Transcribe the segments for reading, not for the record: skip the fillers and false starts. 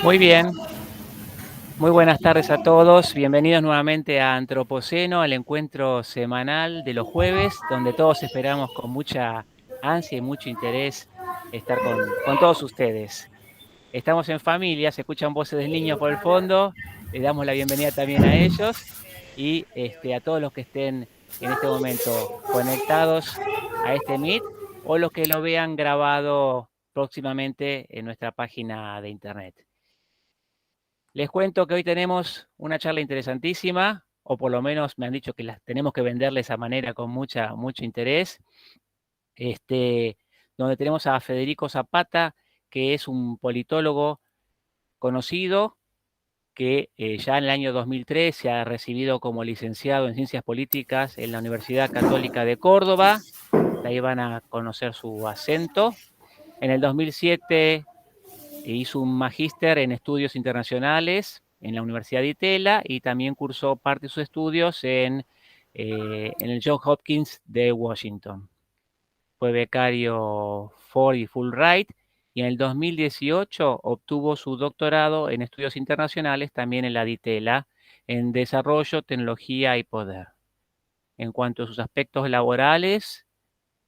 Muy bien, muy buenas tardes a todos. Bienvenidos nuevamente a Antropoceno, al encuentro semanal de los jueves, donde todos esperamos con mucha ansia y mucho interés estar con todos ustedes. Estamos en familia, se escuchan voces de niños por el fondo, les damos la bienvenida también a ellos y a todos los que estén en este momento conectados a este Meet o los que lo vean grabado próximamente en nuestra página de internet. Les cuento que hoy tenemos una charla interesantísima, o por lo menos me han dicho que las tenemos que vender de esa manera con mucho interés, donde tenemos a Federico Zapata, que es un politólogo conocido, que ya en el año 2003 se ha recibido como licenciado en Ciencias Políticas en la Universidad Católica de Córdoba. De ahí van a conocer su acento. En el 2007 hizo un magíster en estudios internacionales en la Universidad de Itela y también cursó parte de sus estudios en el Johns Hopkins de Washington. Fue becario Ford y Fulbright y en el 2018 obtuvo su doctorado en estudios internacionales también en la de Itela, en desarrollo, tecnología y poder. En cuanto a sus aspectos laborales,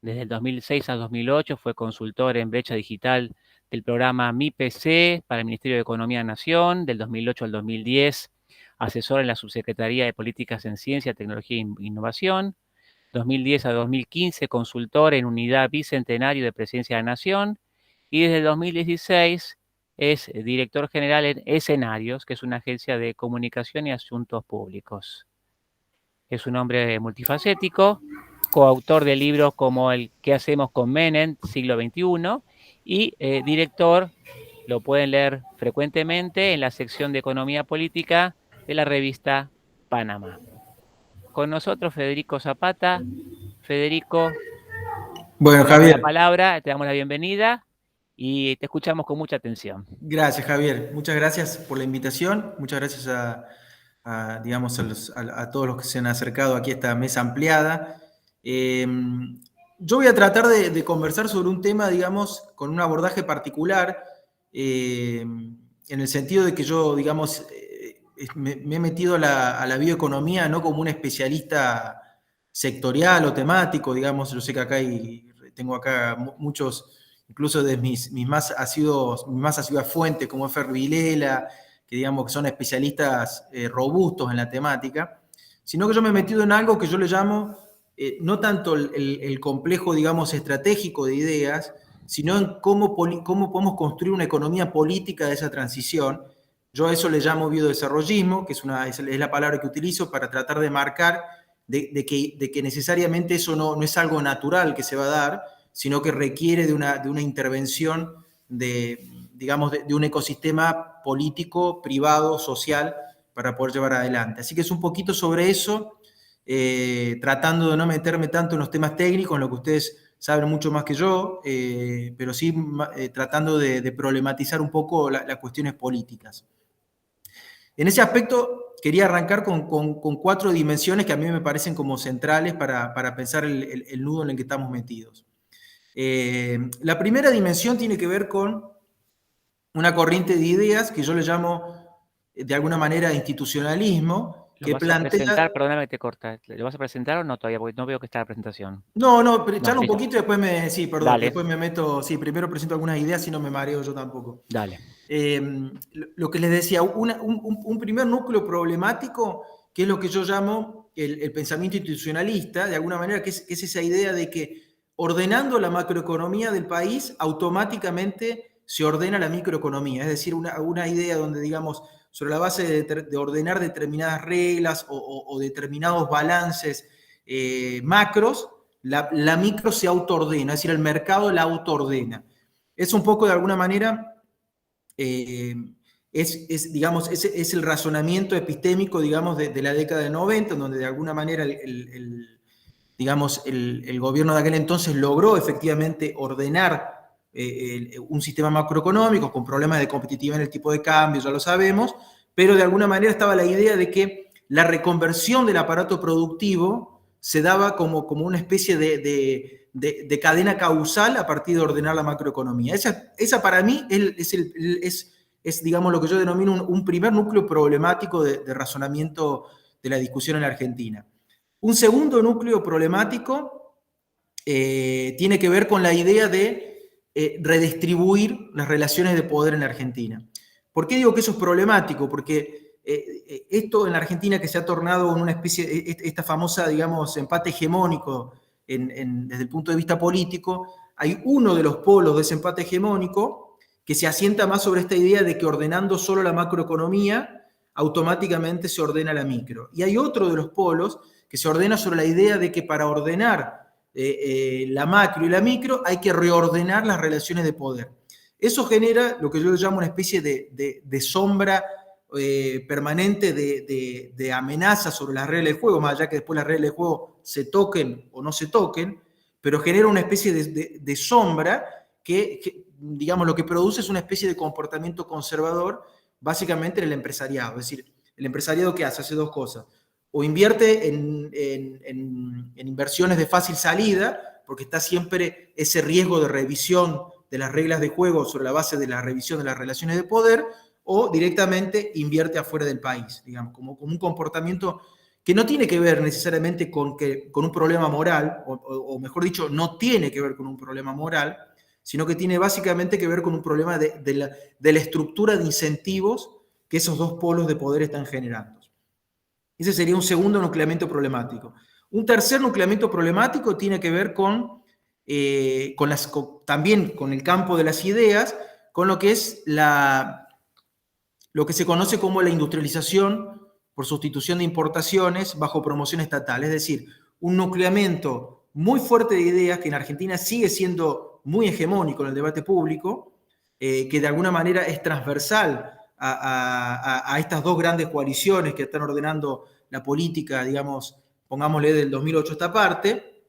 desde el 2006 a 2008 fue consultor en brecha digital del programa MIPC para el Ministerio de Economía de Nación. Del 2008 al 2010, asesor en la Subsecretaría de Políticas en Ciencia, Tecnología e Innovación. 2010 a 2015, consultor en Unidad Bicentenario de Presidencia de la Nación. Y desde el 2016 es director general en Escenarios, que es una agencia de comunicación y asuntos públicos. Es un hombre multifacético, coautor de libros como el ¿Qué hacemos con Menem? Siglo XXI, y director, lo pueden leer frecuentemente en la sección de Economía Política de la revista Panamá. Con nosotros Federico Zapata. Federico, Bueno, te damos la Javier, palabra, te damos la bienvenida y te escuchamos con mucha atención. gracias, Javier. Muchas gracias por la invitación. Muchas gracias digamos, a todos los que se han acercado aquí a esta mesa ampliada. Yo voy a tratar de conversar sobre un tema, digamos, con un abordaje particular, en el sentido de que yo, digamos, me he metido a la bioeconomía no como un especialista sectorial o temático, digamos. Yo sé que tengo acá muchos, incluso de mis más asiduas fuentes, como Fer Vilela, que digamos que son especialistas robustos en la temática, sino que yo me he metido en algo que yo le llamo no tanto el complejo, digamos, estratégico de ideas, sino en cómo podemos construir una economía política de esa transición. Yo a eso le llamo biodesarrollismo, que es la palabra que utilizo para tratar de marcar de que necesariamente eso no es algo natural que se va a dar, sino que requiere de una intervención digamos, de un ecosistema político, privado, social, para poder llevar adelante. Así que es un poquito sobre eso, tratando de no meterme tanto en los temas técnicos, en lo que ustedes saben mucho más que yo, pero sí tratando de problematizar un poco las cuestiones políticas. En ese aspecto quería arrancar con 4 dimensiones que a mí me parecen como centrales para pensar el nudo en el que estamos metidos. La primera dimensión tiene que ver con una corriente de ideas que yo le llamo de alguna manera institucionalismo, ¿Lo que vas a plantea... presentar? Perdóname que te corta. ¿Lo vas a presentar o no todavía? Porque no veo que está la presentación. No, pero No, echarlo un listo. poquito y después sí, perdón, Dale, después me meto, sí, primero presento algunas ideas, si no me mareo yo tampoco. dale. Lo que les decía, un primer núcleo problemático, que es lo que yo llamo el pensamiento institucionalista, de alguna manera, que es esa idea de que ordenando la macroeconomía del país, automáticamente se ordena la microeconomía. Es decir, una idea donde, digamos, sobre la base de ordenar determinadas reglas o determinados balances macros, la micro se autoordena, es decir, el mercado la autoordena. Es un poco, de alguna manera, digamos, es el razonamiento epistémico, digamos, de la década de 90, donde de alguna manera digamos, el gobierno de aquel entonces logró efectivamente ordenar un sistema macroeconómico con problemas de competitividad en el tipo de cambio, ya lo sabemos, pero de alguna manera estaba la idea de que la reconversión del aparato productivo se daba como una especie de cadena causal a partir de ordenar la macroeconomía. Esa para mí es Es, digamos, lo que yo denomino un primer núcleo problemático de razonamiento de la discusión en la Argentina. Un segundo núcleo problemático tiene que ver con la idea de redistribuir las relaciones de poder en la Argentina. ¿Por qué digo que eso es problemático? Porque esto en la Argentina, que se ha tornado en una especie, esta famosa, digamos, empate hegemónico desde el punto de vista político, hay uno de los polos de ese empate hegemónico que se asienta más sobre esta idea de que ordenando solo la macroeconomía, automáticamente se ordena la micro. Y hay otro de los polos que se ordena sobre la idea de que para ordenar la macro y la micro hay que reordenar las relaciones de poder. Eso genera lo que yo llamo una especie de sombra permanente de amenaza sobre las reglas de juego, más allá que después las reglas de juego se toquen o no se toquen, pero genera una especie de sombra que, digamos, lo que produce es una especie de comportamiento conservador, básicamente en el empresariado. Es decir, el empresariado, ¿qué hace? Hace dos cosas. O invierte en inversiones de fácil salida, porque está siempre ese riesgo de revisión de las reglas de juego sobre la base de la revisión de las relaciones de poder, o directamente invierte afuera del país, digamos, como un comportamiento que no tiene que ver necesariamente con un problema moral, o mejor dicho, no tiene que ver con un problema moral, sino que tiene básicamente que ver con un problema de la estructura de incentivos que esos dos polos de poder están generando. Ese sería un segundo nucleamiento problemático. Un tercer nucleamiento problemático tiene que ver también con el campo de las ideas, con lo que es lo que se conoce como la industrialización por sustitución de importaciones bajo promoción estatal. Es decir, un nucleamiento muy fuerte de ideas que en Argentina sigue siendo muy hegemónico en el debate público, que de alguna manera es transversal a estas dos grandes coaliciones que están ordenando la política, digamos, pongámosle del 2008 a esta parte,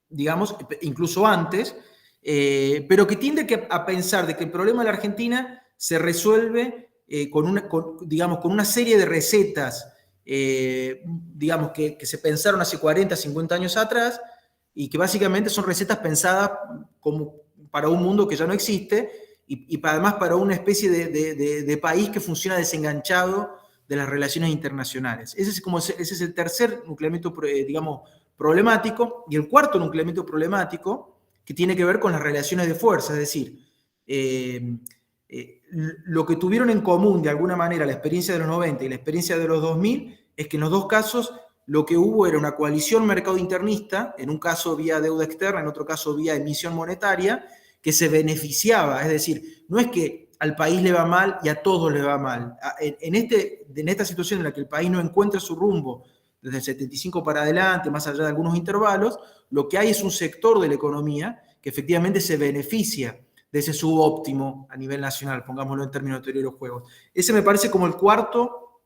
digamos, incluso antes, pero que tiende a pensar de que el problema de la Argentina se resuelve con una serie de recetas, digamos, que se pensaron hace 40, 50 años atrás, y que básicamente son recetas pensadas como para un mundo que ya no existe, y además para una especie de país que funciona desenganchado de las relaciones internacionales. Ese es el tercer nucleamiento, digamos, problemático. Y el cuarto nucleamiento problemático, que tiene que ver con las relaciones de fuerza, es decir, lo que tuvieron en común de alguna manera la experiencia de los 90 y la experiencia de los 2000 es que en los dos casos lo que hubo era una coalición mercado internista, en un caso vía deuda externa, en otro caso vía emisión monetaria, que se beneficiaba. Es decir, no es que al país le va mal y a todos le va mal. En esta situación en la que el país no encuentra su rumbo desde el 75 para adelante, más allá de algunos intervalos, lo que hay es un sector de la economía que efectivamente se beneficia de ese subóptimo a nivel nacional, pongámoslo en términos de teoría de los juegos. Ese me parece como el cuarto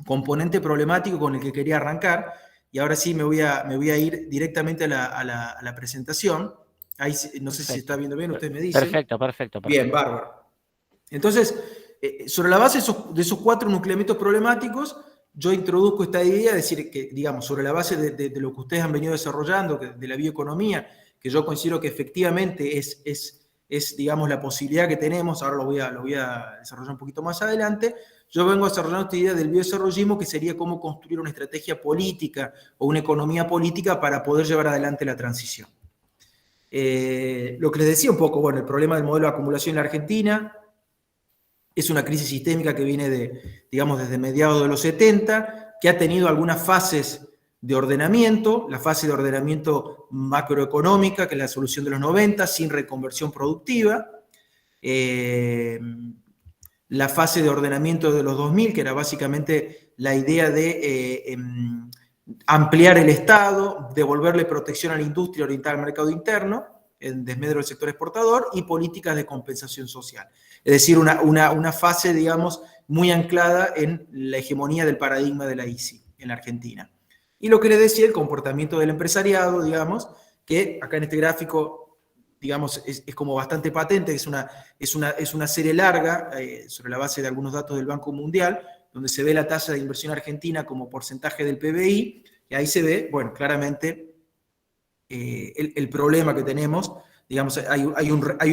componente problemático con el que quería arrancar, y ahora sí me voy a ir directamente a la presentación. Ahí no sé si se está viendo bien, ustedes me dicen. Perfecto. Bien, bárbaro. Entonces, sobre la base de esos cuatro nucleamientos problemáticos, yo introduzco esta idea, es decir, que, digamos, sobre la base de lo que ustedes han venido desarrollando, de la bioeconomía, que yo considero que efectivamente es, digamos, la posibilidad que tenemos, ahora lo voy a desarrollar un poquito más adelante. Yo vengo desarrollando esta idea del biodesarrollismo, que sería cómo construir una estrategia política o una economía política para poder llevar adelante la transición. Lo que les decía un poco, bueno, el problema del modelo de acumulación en la Argentina es una crisis sistémica que viene digamos, desde mediados de los 70, que ha tenido algunas fases de ordenamiento, la fase de ordenamiento macroeconómica, que es la solución de los 90, sin reconversión productiva, la fase de ordenamiento de los 2000, que era básicamente la idea de ampliar el Estado, devolverle protección a la industria orientada al mercado interno, en desmedro del sector exportador, y políticas de compensación social. Es decir, una fase, digamos, muy anclada en la hegemonía del paradigma de la ICI en la Argentina. Y lo que les decía, el comportamiento del empresariado, digamos, que acá en este gráfico, digamos, es como bastante patente, es una serie larga, sobre la base de algunos datos del Banco Mundial, donde se ve la tasa de inversión argentina como porcentaje del PBI, y ahí se ve, bueno, claramente el problema que tenemos. Digamos, hay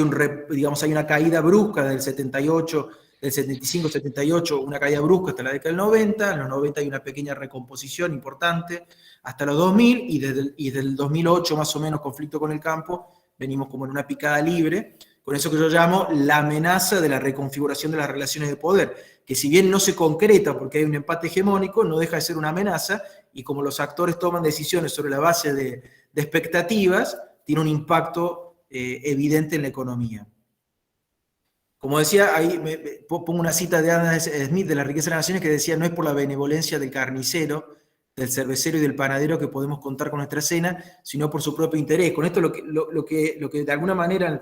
una caída brusca del 78 del 75, 78, una caída brusca hasta la década del 90, en los 90 hay una pequeña recomposición importante, hasta los 2000, y desde el 2008 más o menos, conflicto con el campo, venimos como en una picada libre, con eso que yo llamo la amenaza de la reconfiguración de las relaciones de poder, que si bien no se concreta porque hay un empate hegemónico, no deja de ser una amenaza, y como los actores toman decisiones sobre la base de expectativas, tiene un impacto evidente en la economía. Como decía, ahí pongo una cita de Adam Smith de La riqueza de las naciones que decía: no es por la benevolencia del carnicero, del cervecero y del panadero que podemos contar con nuestra cena, sino por su propio interés. Con esto lo que de alguna manera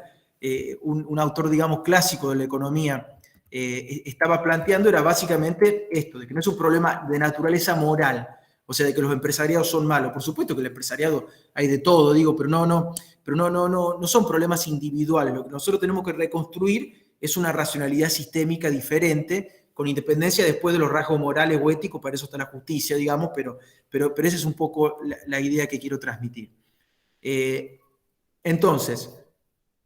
un autor, digamos, clásico de la economía estaba planteando era básicamente esto, de que no es un problema de naturaleza moral, o sea, de que los empresariados son malos. Por supuesto que el empresariado hay de todo, digo, pero no son problemas individuales. Lo que nosotros tenemos que reconstruir es una racionalidad sistémica diferente, con independencia después de los rasgos morales o éticos, para eso está la justicia, digamos, pero esa es un poco la idea que quiero transmitir. Entonces,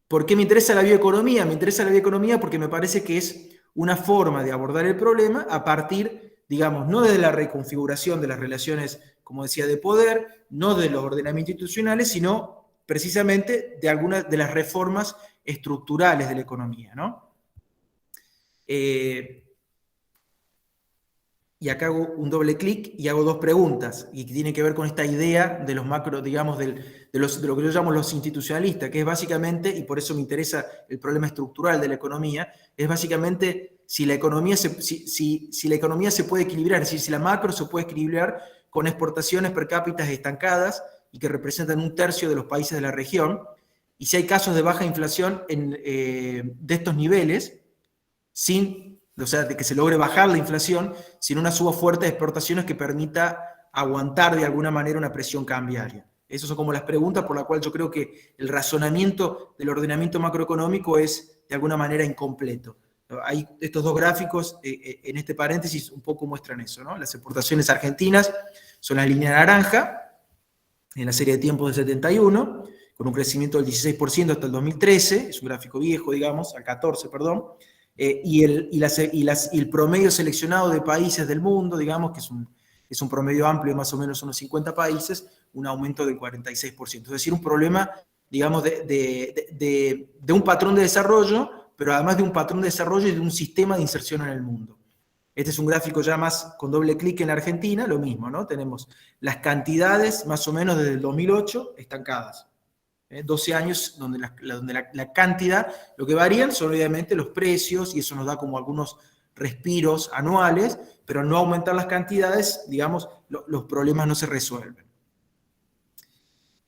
¿por qué me interesa la bioeconomía? Me interesa la bioeconomía porque me parece que es una forma de abordar el problema a partir, digamos, no de la reconfiguración de las relaciones, como decía, de poder, no de los ordenamientos institucionales, sino precisamente de algunas de las reformas estructurales de la economía, ¿no? Y acá hago un doble clic y hago dos preguntas, y que tienen que ver con esta idea de los macro, digamos, de lo que yo llamo los institucionalistas, que es básicamente, y por eso me interesa el problema estructural de la economía, es básicamente si la economía si la economía se puede equilibrar, es decir, si la macro se puede equilibrar con exportaciones per cápita estancadas y que representan 1/3 de los países de la región, y si hay casos de baja inflación de estos niveles, o sea, de que se logre bajar la inflación sin una suba fuerte de exportaciones que permita aguantar de alguna manera una presión cambiaria. Esas son como las preguntas por las cuales yo creo que el razonamiento del ordenamiento macroeconómico es de alguna manera incompleto. Hay estos dos gráficos en este paréntesis un poco muestran eso, ¿no? Las exportaciones argentinas son la línea naranja en la serie de tiempos del 71, con un crecimiento del 16% hasta el 2013, es un gráfico viejo, digamos, al 14, perdón, y el promedio seleccionado de países del mundo, digamos, que es un promedio amplio de más o menos unos 50 países, un aumento del 46%. Es decir, un problema, digamos, de un patrón de desarrollo, pero además de un patrón de desarrollo y de un sistema de inserción en el mundo. Este es un gráfico ya más con doble clic en la Argentina, lo mismo, ¿no? Tenemos las cantidades más o menos desde el 2008 estancadas. 12 años donde la cantidad, lo que varían son obviamente los precios, y eso nos da como algunos respiros anuales, pero al no aumentar las cantidades, digamos, los problemas no se resuelven.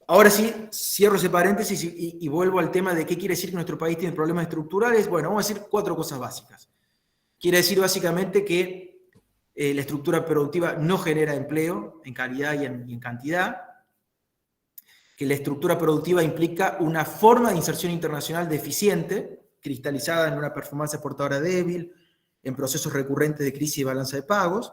Ahora sí, cierro ese paréntesis y vuelvo al tema de qué quiere decir que nuestro país tiene problemas estructurales. Bueno, vamos a decir 4 cosas básicas. Quiere decir básicamente que la estructura productiva no genera empleo en calidad y en cantidad, que la estructura productiva implica una forma de inserción internacional deficiente, cristalizada en una performance exportadora débil, en procesos recurrentes de crisis y balanza de pagos.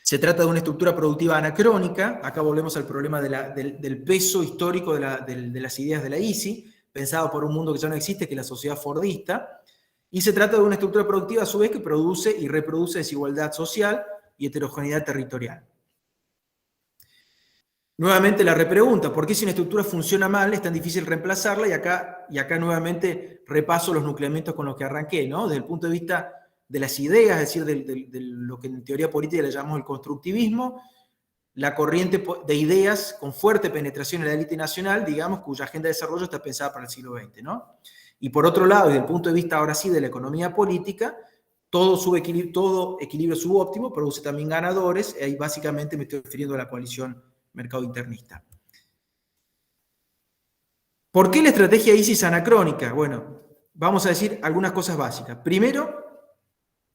Se trata de una estructura productiva anacrónica. Acá volvemos al problema del peso histórico de las ideas de la ISI, pensado por un mundo que ya no existe, que es la sociedad fordista. Y se trata de una estructura productiva, a su vez, que produce y reproduce desigualdad social y heterogeneidad territorial. Nuevamente la repregunta: ¿por qué si una estructura funciona mal es tan difícil reemplazarla? Y acá nuevamente repaso los nucleamientos con los que arranqué, ¿no? Desde el punto de vista de las ideas, es decir, de lo que en teoría política le llamamos el constructivismo, la corriente de ideas con fuerte penetración en la élite nacional, digamos, cuya agenda de desarrollo está pensada para el siglo XX, ¿no? Y por otro lado, desde el punto de vista ahora sí de la economía política, todo equilibrio subóptimo produce también ganadores, y ahí básicamente me estoy refiriendo a la coalición mercado internista. ¿Por qué la estrategia ISI es anacrónica? Bueno, vamos a decir algunas cosas básicas. Primero,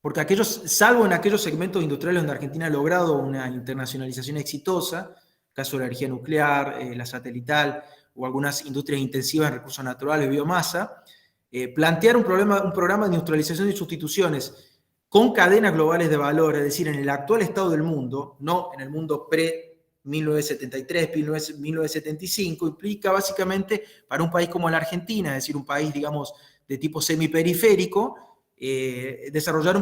porque salvo en aquellos segmentos industriales donde Argentina ha logrado una internacionalización exitosa, caso de la energía nuclear, la satelital, o algunas industrias intensivas en recursos naturales, biomasa, plantear un programa de industrialización y sustituciones con cadenas globales de valor, es decir, en el actual estado del mundo, no en el mundo pre-1973, 1975, implica básicamente para un país como la Argentina, es decir, un país, digamos, de tipo semiperiférico, desarrollar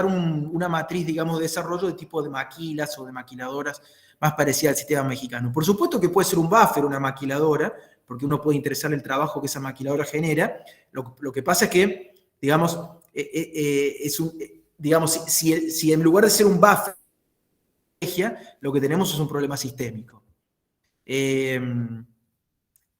una matriz, digamos, de desarrollo de tipo de maquilas o de maquiladoras más parecida al sistema mexicano. Por supuesto que puede ser un buffer, una maquiladora, porque uno puede interesarle el trabajo que esa maquiladora genera. Lo que pasa es que, digamos, si en lugar de ser un buffer, lo que tenemos es un problema sistémico. En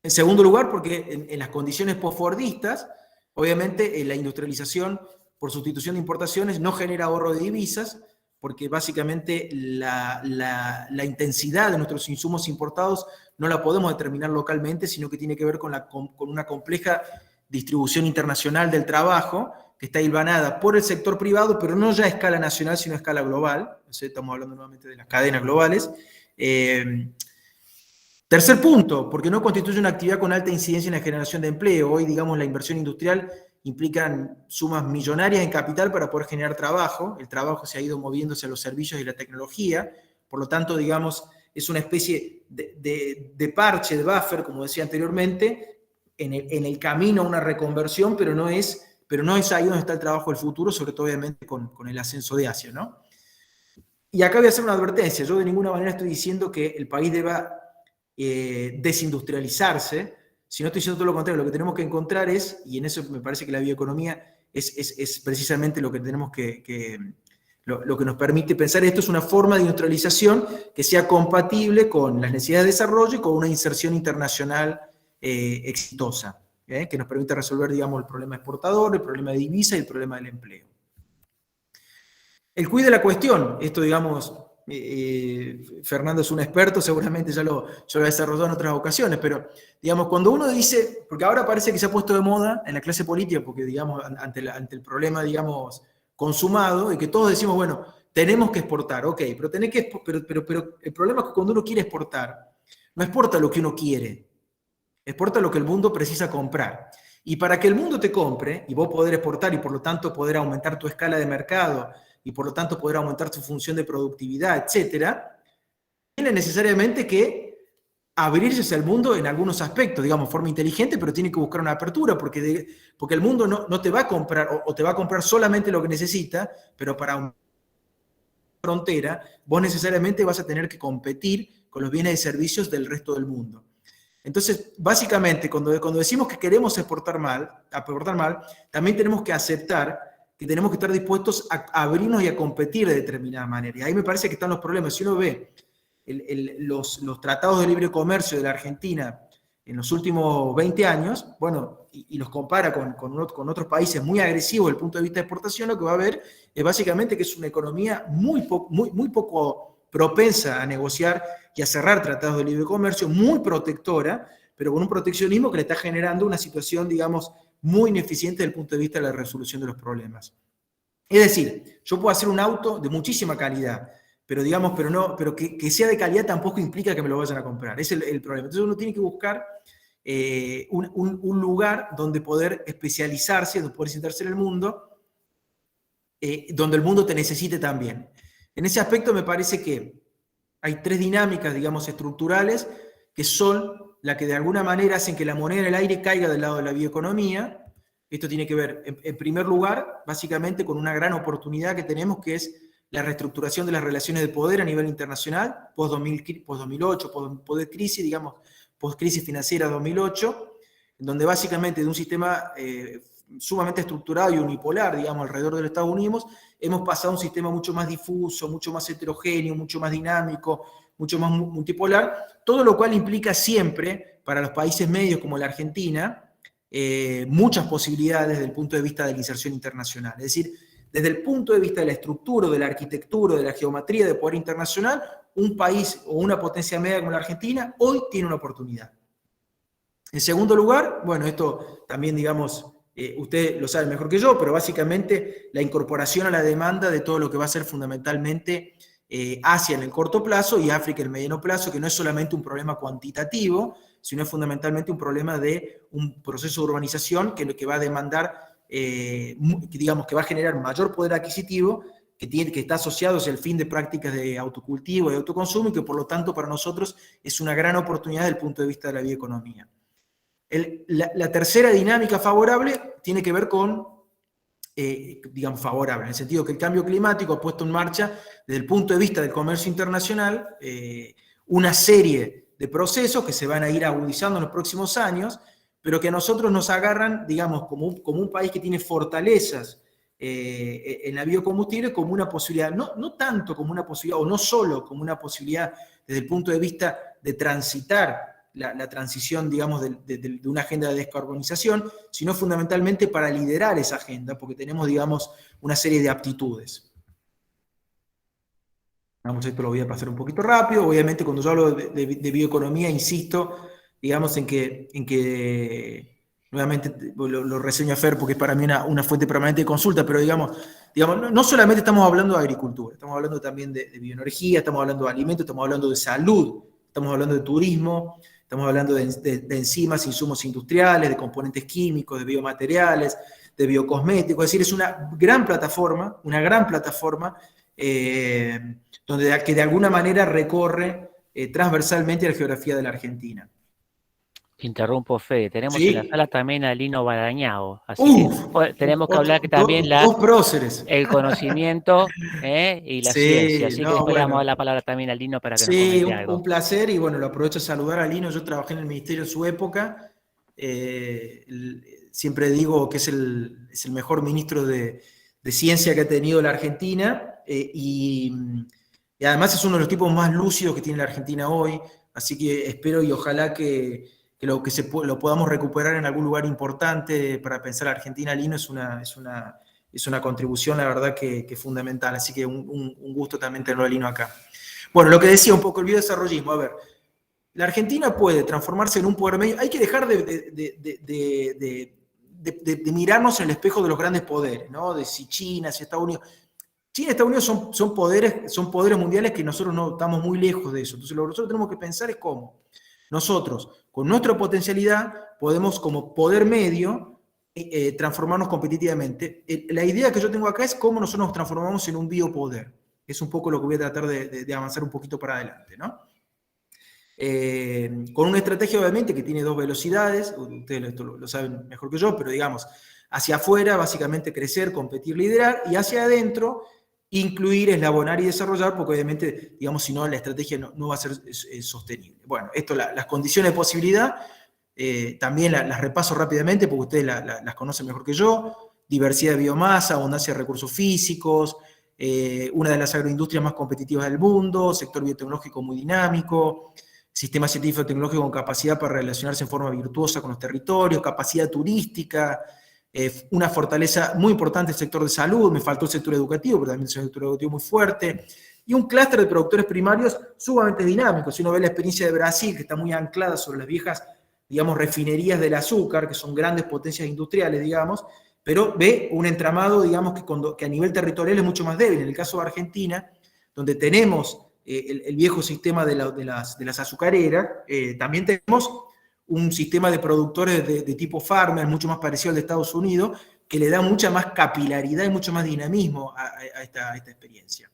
segundo lugar, porque en las condiciones postfordistas, obviamente la industrialización por sustitución de importaciones no genera ahorro de divisas, porque básicamente la intensidad de nuestros insumos importados no la podemos determinar localmente, sino que tiene que ver con una compleja distribución internacional del trabajo, que está hilvanada por el sector privado, pero no ya a escala nacional, sino a escala global. O sea, estamos hablando nuevamente de las cadenas globales. Tercer punto, porque no constituye una actividad con alta incidencia en la generación de empleo. Hoy, digamos, la inversión industrial implica sumas millonarias en capital para poder generar trabajo. El trabajo se ha ido moviéndose a los servicios y la tecnología. Por lo tanto, digamos, es una especie de parche, de buffer, como decía anteriormente, en el camino a una reconversión, pero no es ahí donde está el trabajo del futuro, sobre todo, obviamente, con el ascenso de Asia, ¿no? Y acá voy a hacer una advertencia. Yo de ninguna manera estoy diciendo que el país deba desindustrializarse, si no estoy diciendo todo lo contrario. Lo que tenemos que encontrar es, y en eso me parece que la bioeconomía es precisamente lo que tenemos lo que nos permite pensar esto, es una forma de industrialización que sea compatible con las necesidades de desarrollo y con una inserción internacional exitosa, que nos permita resolver, digamos, el problema exportador, el problema de divisa y el problema del empleo. El quid de la cuestión, esto, digamos, Fernando es un experto, seguramente ya lo ha desarrollado en otras ocasiones, pero, digamos, cuando uno dice, porque ahora parece que se ha puesto de moda en la clase política, porque, digamos, ante el problema, digamos, consumado, y que todos decimos, bueno, tenemos que exportar, ok, pero el problema es que cuando uno quiere exportar, no exporta lo que uno quiere, exporta lo que el mundo precisa comprar. Y para que el mundo te compre, y vos poder exportar, y por lo tanto poder aumentar tu escala de mercado, y por lo tanto poder aumentar tu función de productividad, etcétera, tiene necesariamente que abrirse hacia el mundo en algunos aspectos, digamos, de forma inteligente, pero tiene que buscar una apertura, porque el mundo no te va a comprar, o te va a comprar solamente lo que necesita, pero para una frontera, vos necesariamente vas a tener que competir con los bienes y servicios del resto del mundo. Entonces, básicamente, cuando decimos que queremos exportar mal, también tenemos que aceptar que tenemos que estar dispuestos a abrirnos y a competir de determinada manera. Y ahí me parece que están los problemas. Si uno ve los tratados de libre comercio de la Argentina en los últimos 20 años, bueno, y los compara con otros países muy agresivos desde el punto de vista de exportación, lo que va a ver es básicamente que es una economía muy poco propensa a negociar y a cerrar tratados de libre comercio, muy protectora, pero con un proteccionismo que le está generando una situación, digamos, muy ineficiente desde el punto de vista de la resolución de los problemas. Es decir, yo puedo hacer un auto de muchísima calidad, pero digamos, pero que sea de calidad tampoco implica que me lo vayan a comprar. Ese es el problema. Entonces uno tiene que buscar un lugar donde poder especializarse, donde poder sentarse en el mundo, donde el mundo te necesite también. En ese aspecto me parece que hay tres dinámicas, digamos, estructurales, que son la que de alguna manera hacen que la moneda en el aire caiga del lado de la bioeconomía. Esto tiene que ver, en primer lugar, básicamente con una gran oportunidad que tenemos, que es la reestructuración de las relaciones de poder a nivel internacional, post-2008, post-crisis, digamos, post-crisis financiera 2008, donde básicamente de un sistema sumamente estructurado y unipolar, digamos, alrededor de los Estados Unidos, hemos pasado a un sistema mucho más difuso, mucho más heterogéneo, mucho más dinámico, mucho más multipolar, todo lo cual implica siempre, para los países medios como la Argentina, muchas posibilidades desde el punto de vista de la inserción internacional. Es decir, desde el punto de vista de la estructura, de la arquitectura, de la geometría de poder internacional, un país o una potencia media como la Argentina hoy tiene una oportunidad. En segundo lugar, bueno, esto también, digamos, usted lo sabe mejor que yo, pero básicamente la incorporación a la demanda de todo lo que va a ser fundamentalmente Asia en el corto plazo y África en el mediano plazo, que no es solamente un problema cuantitativo, sino es fundamentalmente un problema de un proceso de urbanización que va a demandar, digamos, que va a generar mayor poder adquisitivo, que está asociado hacia el fin de prácticas de autocultivo y autoconsumo, y que por lo tanto para nosotros es una gran oportunidad desde el punto de vista de la bioeconomía. La tercera dinámica favorable tiene que ver con digamos, favorable, en el sentido que el cambio climático ha puesto en marcha, desde el punto de vista del comercio internacional, una serie de procesos que se van a ir agudizando en los próximos años, pero que a nosotros nos agarran, digamos, como un país que tiene fortalezas en la biocombustible, como una posibilidad, no tanto como una posibilidad, o no solo como una posibilidad desde el punto de vista de transitar la transición, digamos, de una agenda de descarbonización, sino fundamentalmente para liderar esa agenda, porque tenemos, digamos, una serie de aptitudes. Vamos, esto lo voy a pasar un poquito rápido. Obviamente, cuando yo hablo de bioeconomía, insisto, digamos, en que nuevamente lo reseño a Fer porque es para mí una fuente permanente de consulta, pero digamos no solamente estamos hablando de agricultura, estamos hablando también de bioenergía, estamos hablando de alimentos, estamos hablando de salud, estamos hablando de turismo, estamos hablando de enzimas, insumos industriales, de componentes químicos, de biomateriales, de biocosméticos. Es decir, es una gran plataforma que de alguna manera recorre transversalmente la geografía de la Argentina. Interrumpo, Fede. Tenemos en la ¿Sí? sala también a Lino Barañao, así que tenemos que hablar que también Dos próceres. el conocimiento y la ciencia. Sí, Así que no, después le vamos a dar bueno. la palabra también a Lino para que nos Sí, comente un algo. placer y bueno, lo aprovecho a saludar a Lino. Yo trabajé en el ministerio en su época. Siempre digo que es el mejor ministro de ciencia que ha tenido la Argentina y además es uno de los tipos más lúcidos que tiene la Argentina hoy. Así que espero y ojalá que lo podamos recuperar en algún lugar importante para pensar a Argentina. Lino es una contribución, la verdad, que fundamental. Así que un gusto también tenerlo a Lino acá. Bueno, lo que decía un poco el biodesarrollismo, a ver, la Argentina puede transformarse en un poder medio, hay que dejar de mirarnos en el espejo de los grandes poderes, ¿no? De si China, si Estados Unidos. China y Estados Unidos son poderes mundiales que nosotros no estamos muy lejos de eso. Entonces lo que nosotros tenemos que pensar es cómo nosotros, con nuestra potencialidad, podemos como poder medio transformarnos competitivamente. La idea que yo tengo acá es cómo nosotros nos transformamos en un biopoder. Es un poco lo que voy a tratar de avanzar un poquito para adelante, ¿no? Con una estrategia obviamente que tiene dos velocidades, ustedes esto lo saben mejor que yo, pero digamos, hacia afuera básicamente crecer, competir, liderar, y hacia adentro incluir, eslabonar y desarrollar, porque obviamente, digamos, si no, la estrategia no va a ser sostenible. Bueno, esto, las condiciones de posibilidad, también las repaso rápidamente, porque ustedes las conocen mejor que yo: diversidad de biomasa, abundancia de recursos físicos, una de las agroindustrias más competitivas del mundo, sector biotecnológico muy dinámico, sistema científico-tecnológico con capacidad para relacionarse en forma virtuosa con los territorios, capacidad turística, una fortaleza muy importante el sector de salud, me faltó el sector educativo, pero también el sector educativo muy fuerte, y un clúster de productores primarios sumamente dinámico. Si uno ve la experiencia de Brasil, que está muy anclada sobre las viejas, digamos, refinerías del azúcar, que son grandes potencias industriales, digamos, pero ve un entramado, digamos, que a nivel territorial es mucho más débil. En el caso de Argentina, donde tenemos el viejo sistema de las azucareras, también tenemos un sistema de productores de tipo farmer, mucho más parecido al de Estados Unidos, que le da mucha más capilaridad y mucho más dinamismo a esta experiencia.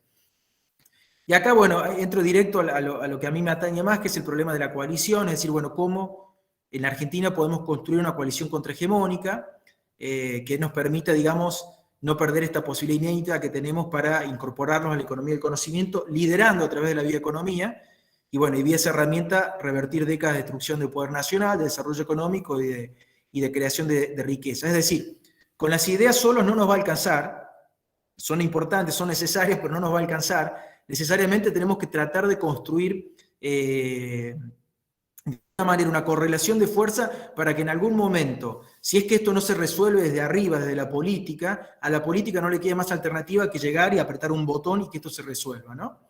Y acá, bueno, entro directo a lo que a mí me atañe más, que es el problema de la coalición, es decir, bueno, cómo en la Argentina podemos construir una coalición contrahegemónica que nos permita, digamos, no perder esta posibilidad inédita que tenemos para incorporarnos a la economía del conocimiento, liderando a través de la bioeconomía, y bueno, y vía esa herramienta revertir décadas de destrucción del poder nacional, de desarrollo económico y de creación de riqueza. Es decir, con las ideas solos no nos va a alcanzar, son importantes, son necesarias, pero no nos va a alcanzar. Necesariamente tenemos que tratar de construir de una manera una correlación de fuerza para que en algún momento, si es que esto no se resuelve desde arriba, desde la política, a la política no le quede más alternativa que llegar y apretar un botón y que esto se resuelva, ¿no?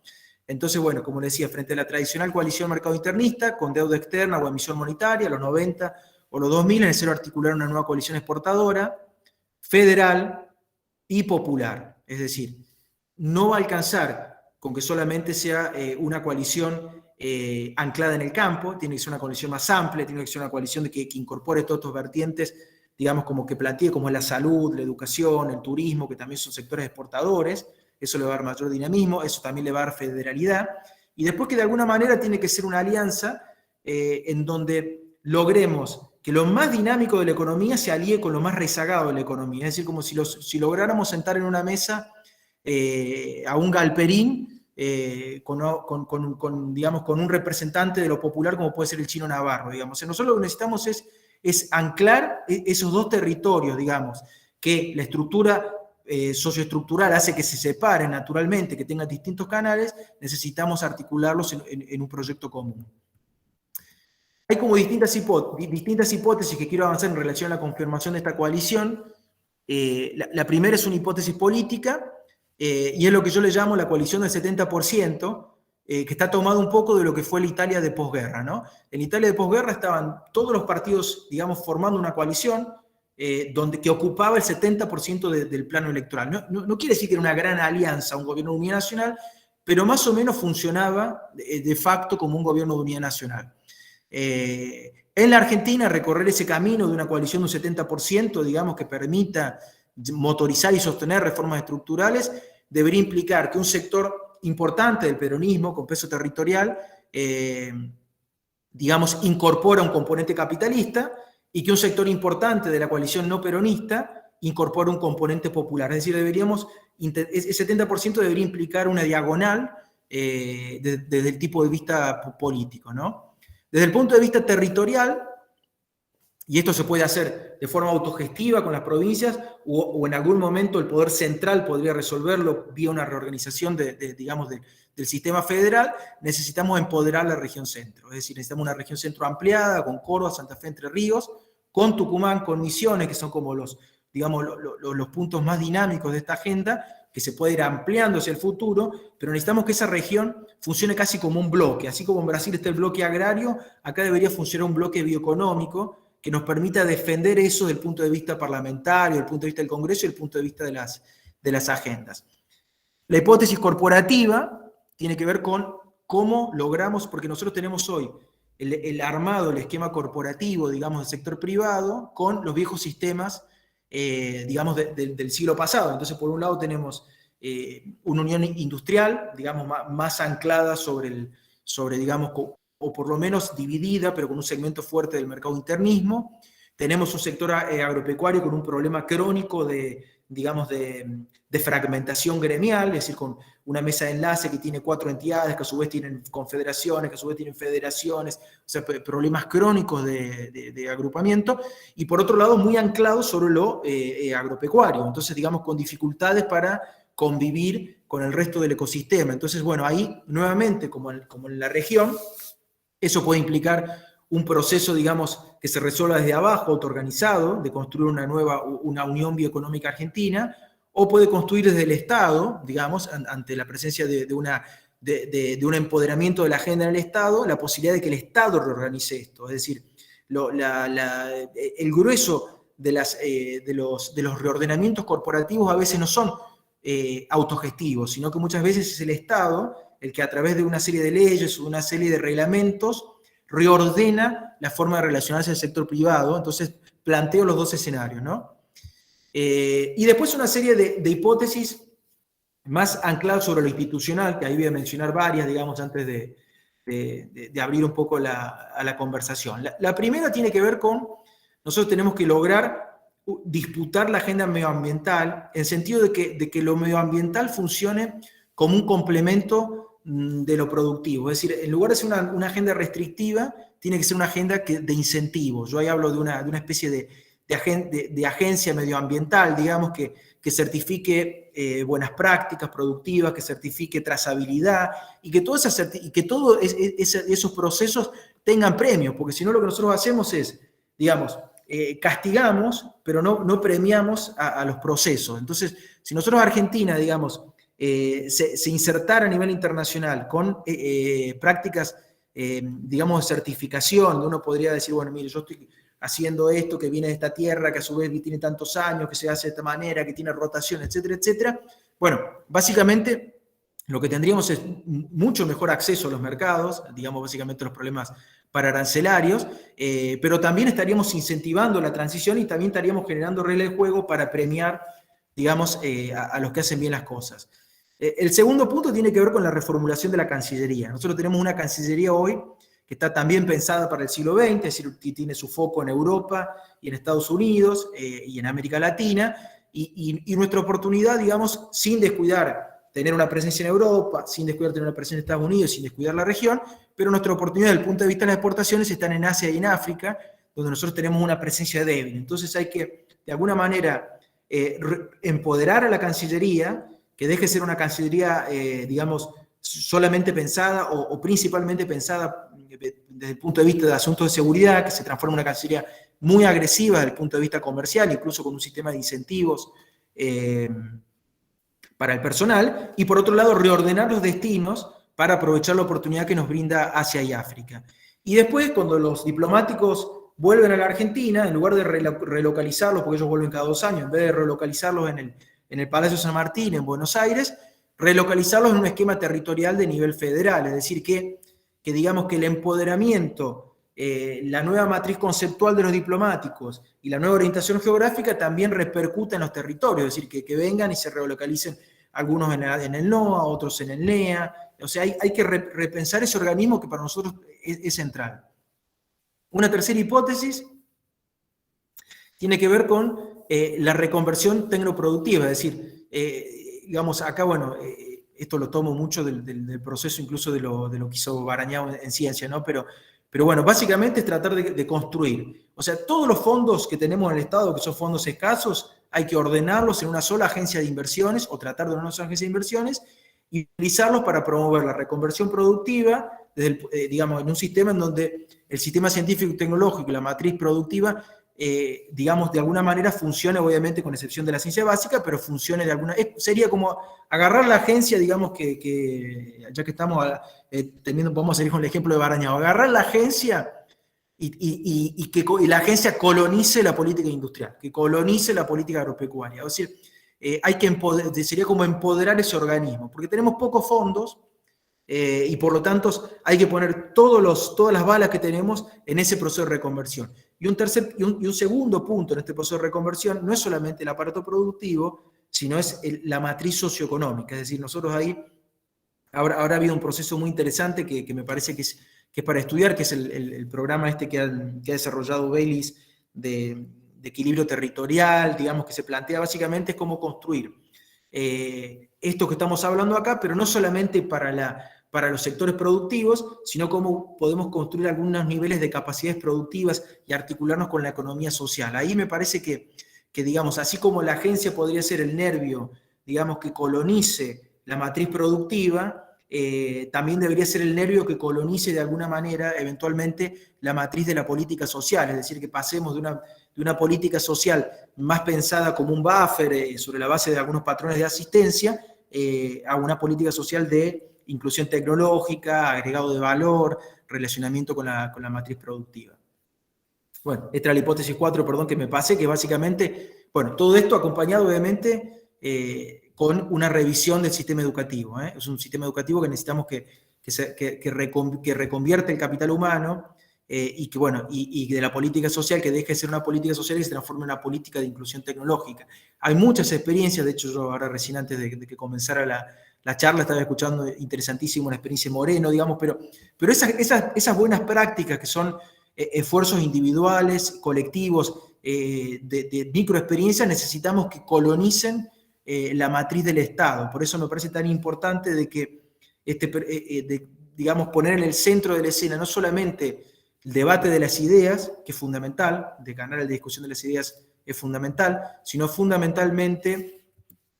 Entonces, bueno, como decía, frente a la tradicional coalición mercado internista, con deuda externa o emisión monetaria, los 90 o los 2000, es necesario articular una nueva coalición exportadora, federal y popular. Es decir, no va a alcanzar con que solamente sea una coalición anclada en el campo, tiene que ser una coalición más amplia, tiene que ser una coalición que incorpore todos estos vertientes, digamos, como que plantee, como es la salud, la educación, el turismo, que también son sectores exportadores. Eso le va a dar mayor dinamismo, eso también le va a dar federalidad, y después que de alguna manera tiene que ser una alianza en donde logremos que lo más dinámico de la economía se alíe con lo más rezagado de la economía. Es decir, como si lográramos sentar en una mesa a un Galperín digamos, con un representante de lo popular como puede ser el Chino Navarro. Digamos. Nosotros lo que necesitamos es anclar esos dos territorios, digamos, que la estructura socioestructural hace que se separen naturalmente, que tengan distintos canales, necesitamos articularlos en un proyecto común. Hay como distintas hipótesis que quiero avanzar en relación a la confirmación de esta coalición. La primera es una hipótesis política, y es lo que yo le llamo la coalición del 70%, que está tomado un poco de lo que fue la Italia de posguerra, ¿no? En Italia de posguerra estaban todos los partidos, digamos, formando una coalición que ocupaba el 70% del plano electoral. No quiere decir que era una gran alianza, un gobierno de unidad nacional, pero más o menos funcionaba de facto como un gobierno de unidad nacional. En la Argentina, recorrer ese camino de una coalición de un 70%, digamos, que permita motorizar y sostener reformas estructurales, debería implicar que un sector importante del peronismo, con peso territorial, digamos, incorpora un componente capitalista, y que un sector importante de la coalición no peronista incorpora un componente popular. Es decir, ese 70% debería implicar una diagonal desde el tipo de vista político, ¿no? Desde el punto de vista territorial, y esto se puede hacer de forma autogestiva con las provincias, o en algún momento el poder central podría resolverlo vía una reorganización digamos, del sistema federal, necesitamos empoderar la región centro. Es decir, necesitamos una región centro ampliada, con Córdoba, Santa Fe, Entre Ríos, con Tucumán, con Misiones, que son como digamos, los puntos más dinámicos de esta agenda, que se puede ir ampliando hacia el futuro, pero necesitamos que esa región funcione casi como un bloque. Así como en Brasil está el bloque agrario, acá debería funcionar un bloque bioeconómico que nos permita defender eso desde el punto de vista parlamentario, desde el punto de vista del Congreso y desde el punto de vista de las agendas. La hipótesis corporativa tiene que ver con cómo logramos, porque nosotros tenemos hoy el armado, el esquema corporativo, digamos, del sector privado, con los viejos sistemas, digamos, del siglo pasado. Entonces, por un lado tenemos una unión industrial, digamos, más anclada sobre, digamos, o por lo menos dividida, pero con un segmento fuerte del mercado internismo. Tenemos un sector agropecuario con un problema crónico digamos, de fragmentación gremial, es decir, con una mesa de enlace que tiene 4 entidades, que a su vez tienen confederaciones, que a su vez tienen federaciones, o sea, problemas crónicos de agrupamiento, y por otro lado muy anclado sobre lo agropecuario, entonces digamos con dificultades para convivir con el resto del ecosistema. Entonces, bueno, ahí nuevamente, como en la región, eso puede implicar un proceso, digamos, que se resuelva desde abajo, autoorganizado, de construir una unión bioeconómica argentina, o puede construir desde el Estado, digamos, ante la presencia de un empoderamiento de la agenda en el Estado, la posibilidad de que el Estado reorganice esto. Es decir, el grueso de los reordenamientos corporativos a veces no son autogestivos, sino que muchas veces es el Estado el que a través de una serie de leyes o una serie de reglamentos reordena la forma de relacionarse del sector privado. Entonces planteo los dos escenarios, ¿no? Y después una serie de hipótesis más ancladas sobre lo institucional, que ahí voy a mencionar varias, digamos, antes de abrir un poco a la conversación. La primera tiene que ver con, nosotros tenemos que lograr disputar la agenda medioambiental, en sentido de que lo medioambiental funcione como un complemento de lo productivo. Es decir, en lugar de ser una agenda restrictiva, tiene que ser una agenda de incentivos. Yo ahí hablo de una especie de agencia medioambiental, digamos, que certifique buenas prácticas productivas, que certifique trazabilidad, y que todos esos procesos tengan premios, porque si no lo que nosotros hacemos es, digamos, castigamos, pero no premiamos a los procesos. Entonces, si nosotros Argentina, digamos, se insertara a nivel internacional con prácticas, digamos, de certificación, donde uno podría decir, bueno, mire, yo estoy haciendo esto que viene de esta tierra, que a su vez tiene tantos años, que se hace de esta manera, que tiene rotación, etcétera, etcétera. Bueno, básicamente lo que tendríamos es mucho mejor acceso a los mercados, digamos, básicamente los problemas para arancelarios, pero también estaríamos incentivando la transición y también estaríamos generando reglas de juego para premiar, digamos, a los que hacen bien las cosas. El segundo punto tiene que ver con la reformulación de la Cancillería. Nosotros tenemos una Cancillería hoy que está también pensada para el siglo XX, es decir, que tiene su foco en Europa y en Estados Unidos y en América Latina, y nuestra oportunidad, digamos, sin descuidar tener una presencia en Europa, sin descuidar tener una presencia en Estados Unidos, sin descuidar la región, pero nuestra oportunidad desde el punto de vista de las exportaciones están en Asia y en África, donde nosotros tenemos una presencia débil. Entonces hay que, de alguna manera, empoderar a la Cancillería, que deje de ser una Cancillería, digamos, solamente pensada o principalmente pensada desde el punto de vista de asuntos de seguridad, que se transforme en una Cancillería muy agresiva desde el punto de vista comercial, incluso con un sistema de incentivos para el personal, y por otro lado reordenar los destinos para aprovechar la oportunidad que nos brinda Asia y África. Y después, cuando los diplomáticos vuelven a la Argentina, en lugar de relocalizarlos, porque ellos vuelven cada 2 años, en vez de relocalizarlos en el Palacio San Martín, en Buenos Aires, relocalizarlos en un esquema territorial de nivel federal, es decir, que digamos que el empoderamiento, la nueva matriz conceptual de los diplomáticos y la nueva orientación geográfica también repercuta en los territorios, es decir, que vengan y se relocalicen algunos en el NOA, otros en el NEA, o sea, hay que repensar ese organismo que para nosotros es central. Una tercera hipótesis tiene que ver con la reconversión tecnoproductiva, es decir, digamos, acá, bueno, esto lo tomo mucho del proceso incluso de lo que hizo Barañao en ciencia, ¿no? Pero bueno, básicamente es tratar de construir. O sea, todos los fondos que tenemos en el Estado, que son fondos escasos, hay que ordenarlos en una sola agencia de inversiones o tratar de una sola agencia de inversiones y utilizarlos para promover la reconversión productiva, digamos, en un sistema en donde el sistema científico y tecnológico y la matriz productiva, digamos, de alguna manera funcione, obviamente con excepción de la ciencia básica, pero funcione de alguna... sería como agarrar la agencia, digamos, ya que estamos vamos a seguir con el ejemplo de Barañao, agarrar la agencia y la agencia colonice la política industrial, que colonice la política agropecuaria. Es decir, sería como empoderar ese organismo, porque tenemos pocos fondos y por lo tanto hay que poner todas las balas que tenemos en ese proceso de reconversión. Y un segundo punto en este proceso de reconversión no es solamente el aparato productivo, sino es la matriz socioeconómica. Es decir, nosotros ahí habrá habido un proceso muy interesante que me parece que es para estudiar, que es el programa este que ha desarrollado Baylis de equilibrio territorial, digamos, que se plantea básicamente es cómo construir esto que estamos hablando acá, pero no solamente para los sectores productivos, sino cómo podemos construir algunos niveles de capacidades productivas y articularnos con la economía social. Ahí me parece que digamos, así como la agencia podría ser el nervio, digamos, que colonice la matriz productiva, también debería ser el nervio que colonice de alguna manera, eventualmente, la matriz de la política social, es decir, que pasemos de una política social más pensada como un buffer sobre la base de algunos patrones de asistencia, a una política social de inclusión tecnológica, agregado de valor, relacionamiento con la matriz productiva. Bueno, esta era la hipótesis 4, perdón, que me pasé, que básicamente, bueno, todo esto acompañado obviamente con una revisión del sistema educativo. Es un sistema educativo que necesitamos que reconvierte el capital humano y que, bueno, y de la política social, que deje de ser una política social y se transforme en una política de inclusión tecnológica. Hay muchas experiencias, de hecho yo ahora recién antes de que comenzara la charla estaba escuchando interesantísimo una experiencia de Moreno, digamos, pero esas buenas prácticas que son esfuerzos individuales, colectivos, de microexperiencias, necesitamos que colonicen la matriz del Estado. Por eso me parece tan importante de que, digamos, poner en el centro de la escena no solamente el debate de las ideas, que es fundamental, de ganar la discusión de las ideas es fundamental, sino fundamentalmente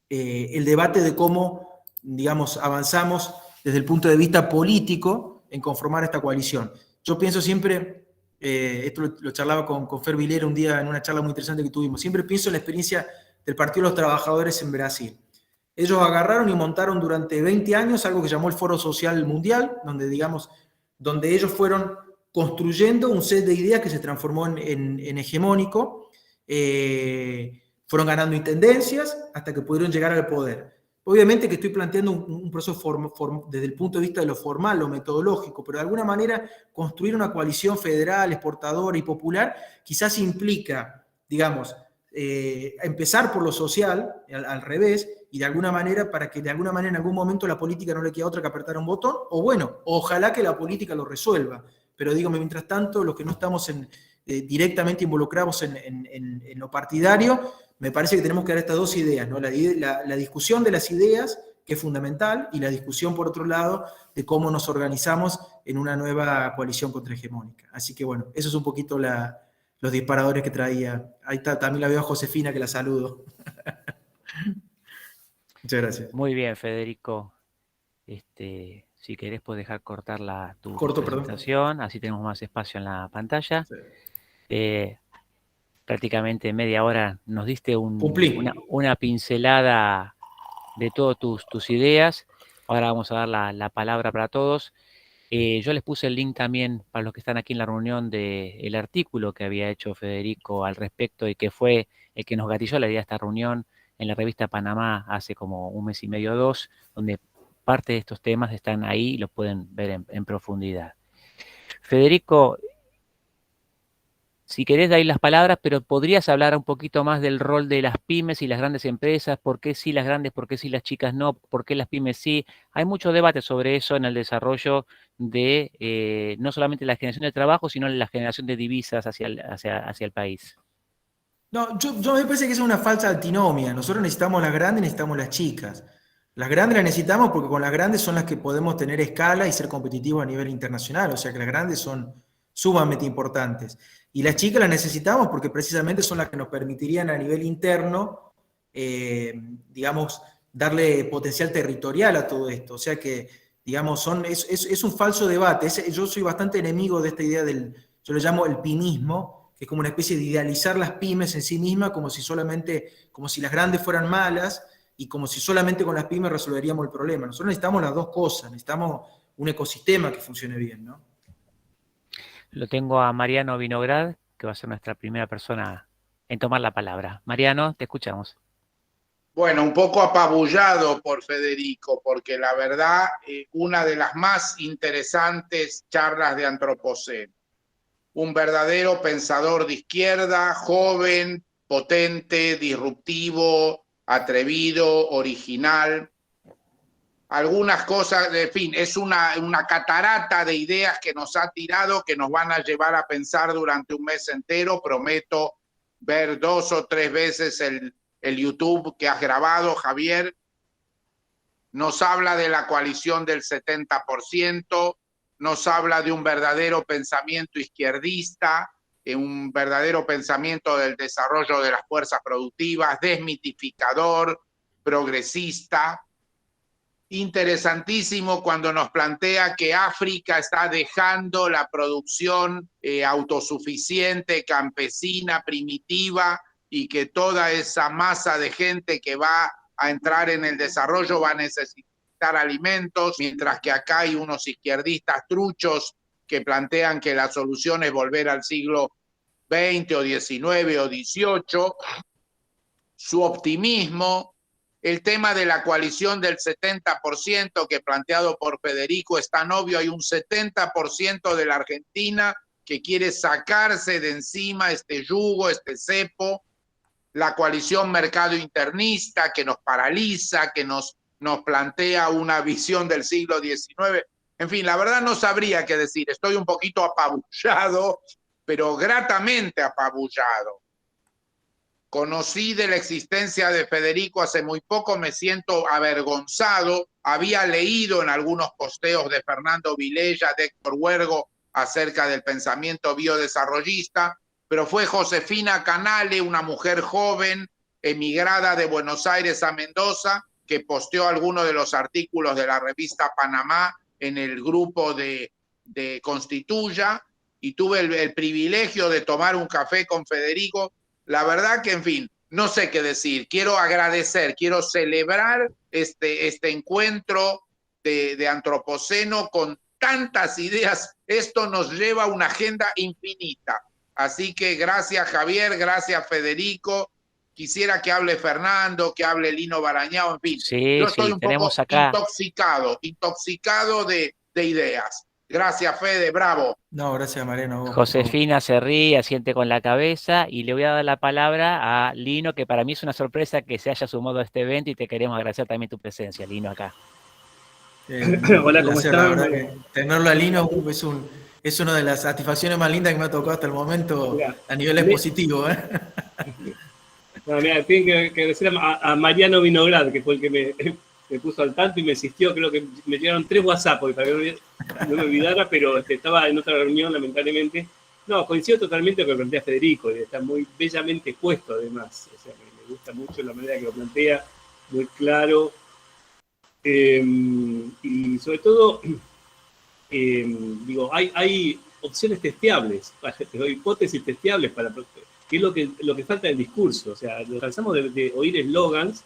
el debate de cómo, digamos, avanzamos desde el punto de vista político en conformar esta coalición. Yo pienso siempre, esto lo charlaba con Fer Vilera un día en una charla muy interesante que tuvimos, siempre pienso en la experiencia del Partido de los Trabajadores en Brasil. Ellos agarraron y montaron durante 20 años algo que llamó el Foro Social Mundial, donde ellos fueron construyendo un set de ideas que se transformó en hegemónico, fueron ganando intendencias hasta que pudieron llegar al poder. Obviamente que estoy planteando un proceso desde el punto de vista de lo formal, lo metodológico, pero de alguna manera construir una coalición federal, exportadora y popular quizás implica, digamos, empezar por lo social, al revés, y de alguna manera, para que de alguna manera en algún momento la política no le quede otra que apretar un botón, o bueno, ojalá que la política lo resuelva, pero digo, mientras tanto, los que no estamos directamente involucrados en lo partidario, me parece que tenemos que dar estas dos ideas, ¿no? La discusión de las ideas, que es fundamental, y la discusión, por otro lado, de cómo nos organizamos en una nueva coalición contrahegemónica. Así que bueno, eso es un poquito los disparadores que traía. Ahí está, también la veo a Josefina, que la saludo. Muchas gracias. Muy bien, Federico. Si querés, puedes dejar cortar tu Corto, perdón. presentación, así tenemos más espacio en la pantalla. Sí. Prácticamente media hora nos diste Cumplí. una pincelada de todas tus ideas. Ahora vamos a dar la palabra para todos. Yo les puse el link también para los que están aquí en la reunión del artículo que había hecho Federico al respecto y que fue el que nos gatilló la idea de esta reunión en la revista Panamá hace como un mes y medio o dos, donde parte de estos temas están ahí y los pueden ver en profundidad. Federico, si querés, de ahí las palabras, pero podrías hablar un poquito más del rol de las pymes y las grandes empresas, por qué sí las grandes, por qué sí las chicas no, por qué las pymes sí. Hay mucho debate sobre eso en el desarrollo de no solamente la generación de trabajo, sino la generación de divisas hacia el país. No, yo me parece que es una falsa antinomia. Nosotros necesitamos las grandes, necesitamos las chicas. Las grandes las necesitamos porque con las grandes son las que podemos tener escala y ser competitivos a nivel internacional. O sea que las grandes son sumamente importantes. Y las chicas las necesitamos porque precisamente son las que nos permitirían a nivel interno, digamos, darle potencial territorial a todo esto. O sea que, digamos, es un falso debate. Yo soy bastante enemigo de esta idea yo lo llamo el pymismo, que es como una especie de idealizar las pymes en sí mismas como si las grandes fueran malas y como si solamente con las pymes resolveríamos el problema. Nosotros necesitamos las dos cosas, necesitamos un ecosistema que funcione bien, ¿no? Lo tengo a Mariano Vinograd, que va a ser nuestra primera persona en tomar la palabra. Mariano, te escuchamos. Bueno, un poco apabullado por Federico, porque la verdad, una de las más interesantes charlas de Antropoceno. Un verdadero pensador de izquierda, joven, potente, disruptivo, atrevido, original. Algunas cosas, en fin, es una catarata de ideas que nos ha tirado, que nos van a llevar a pensar durante un mes entero. Prometo ver 2 o 3 veces el YouTube que has grabado, Javier. Nos habla de la coalición del 70%, nos habla de un verdadero pensamiento izquierdista, un verdadero pensamiento del desarrollo de las fuerzas productivas, desmitificador, progresista. Interesantísimo cuando nos plantea que África está dejando la producción autosuficiente, campesina, primitiva, y que toda esa masa de gente que va a entrar en el desarrollo va a necesitar alimentos, mientras que acá hay unos izquierdistas truchos que plantean que la solución es volver al siglo XX o XIX o XVIII. Su optimismo, el tema de la coalición del 70% que planteado por Federico es tan obvio. Hay un 70% de la Argentina que quiere sacarse de encima este yugo, este cepo. La coalición mercado internista que nos paraliza, que nos plantea una visión del siglo XIX. En fin, la verdad no sabría qué decir. Estoy un poquito apabullado, pero gratamente apabullado. Conocí de la existencia de Federico hace muy poco, me siento avergonzado. Había leído en algunos posteos de Fernando Vilella, de Héctor Huergo, acerca del pensamiento biodesarrollista, pero fue Josefina Canale, una mujer joven, emigrada de Buenos Aires a Mendoza, que posteó algunos de los artículos de la revista Panamá en el grupo de Constituya, y tuve el privilegio de tomar un café con Federico. La verdad que, en fin, no sé qué decir. Quiero agradecer, quiero celebrar este encuentro de Antropoceno con tantas ideas. Esto nos lleva a una agenda infinita. Así que gracias, Javier, gracias, Federico. Quisiera que hable Fernando, que hable Lino Barañao, en fin. Sí, yo estoy un tenemos poco acá intoxicado de ideas. Gracias, Fede, bravo. No, gracias, Mariano. Josefina se ríe, asiente con la cabeza, y le voy a dar la palabra a Lino, que para mí es una sorpresa que se haya sumado a este evento, y te queremos agradecer también tu presencia, Lino, acá. Hola, ¿cómo placer, la están? verdad que tenerlo a Lino Es una de las satisfacciones más lindas que me ha tocado hasta el momento Mirá, a nivel expositivo. no, mirá, tienen que agradecer a Mariano Vinograd, que fue el que me puso al tanto y me insistió. Creo que me llegaron 3 WhatsApp para que no me olvidara, pero estaba en otra reunión, lamentablemente. No, coincido totalmente con lo que plantea Federico, está muy bellamente expuesto además. O sea, me gusta mucho la manera que lo plantea, muy claro. Y sobre todo, digo, hay opciones testeables, hipótesis testeables para que es lo que falta del discurso. O sea, nos cansamos de oír eslogans,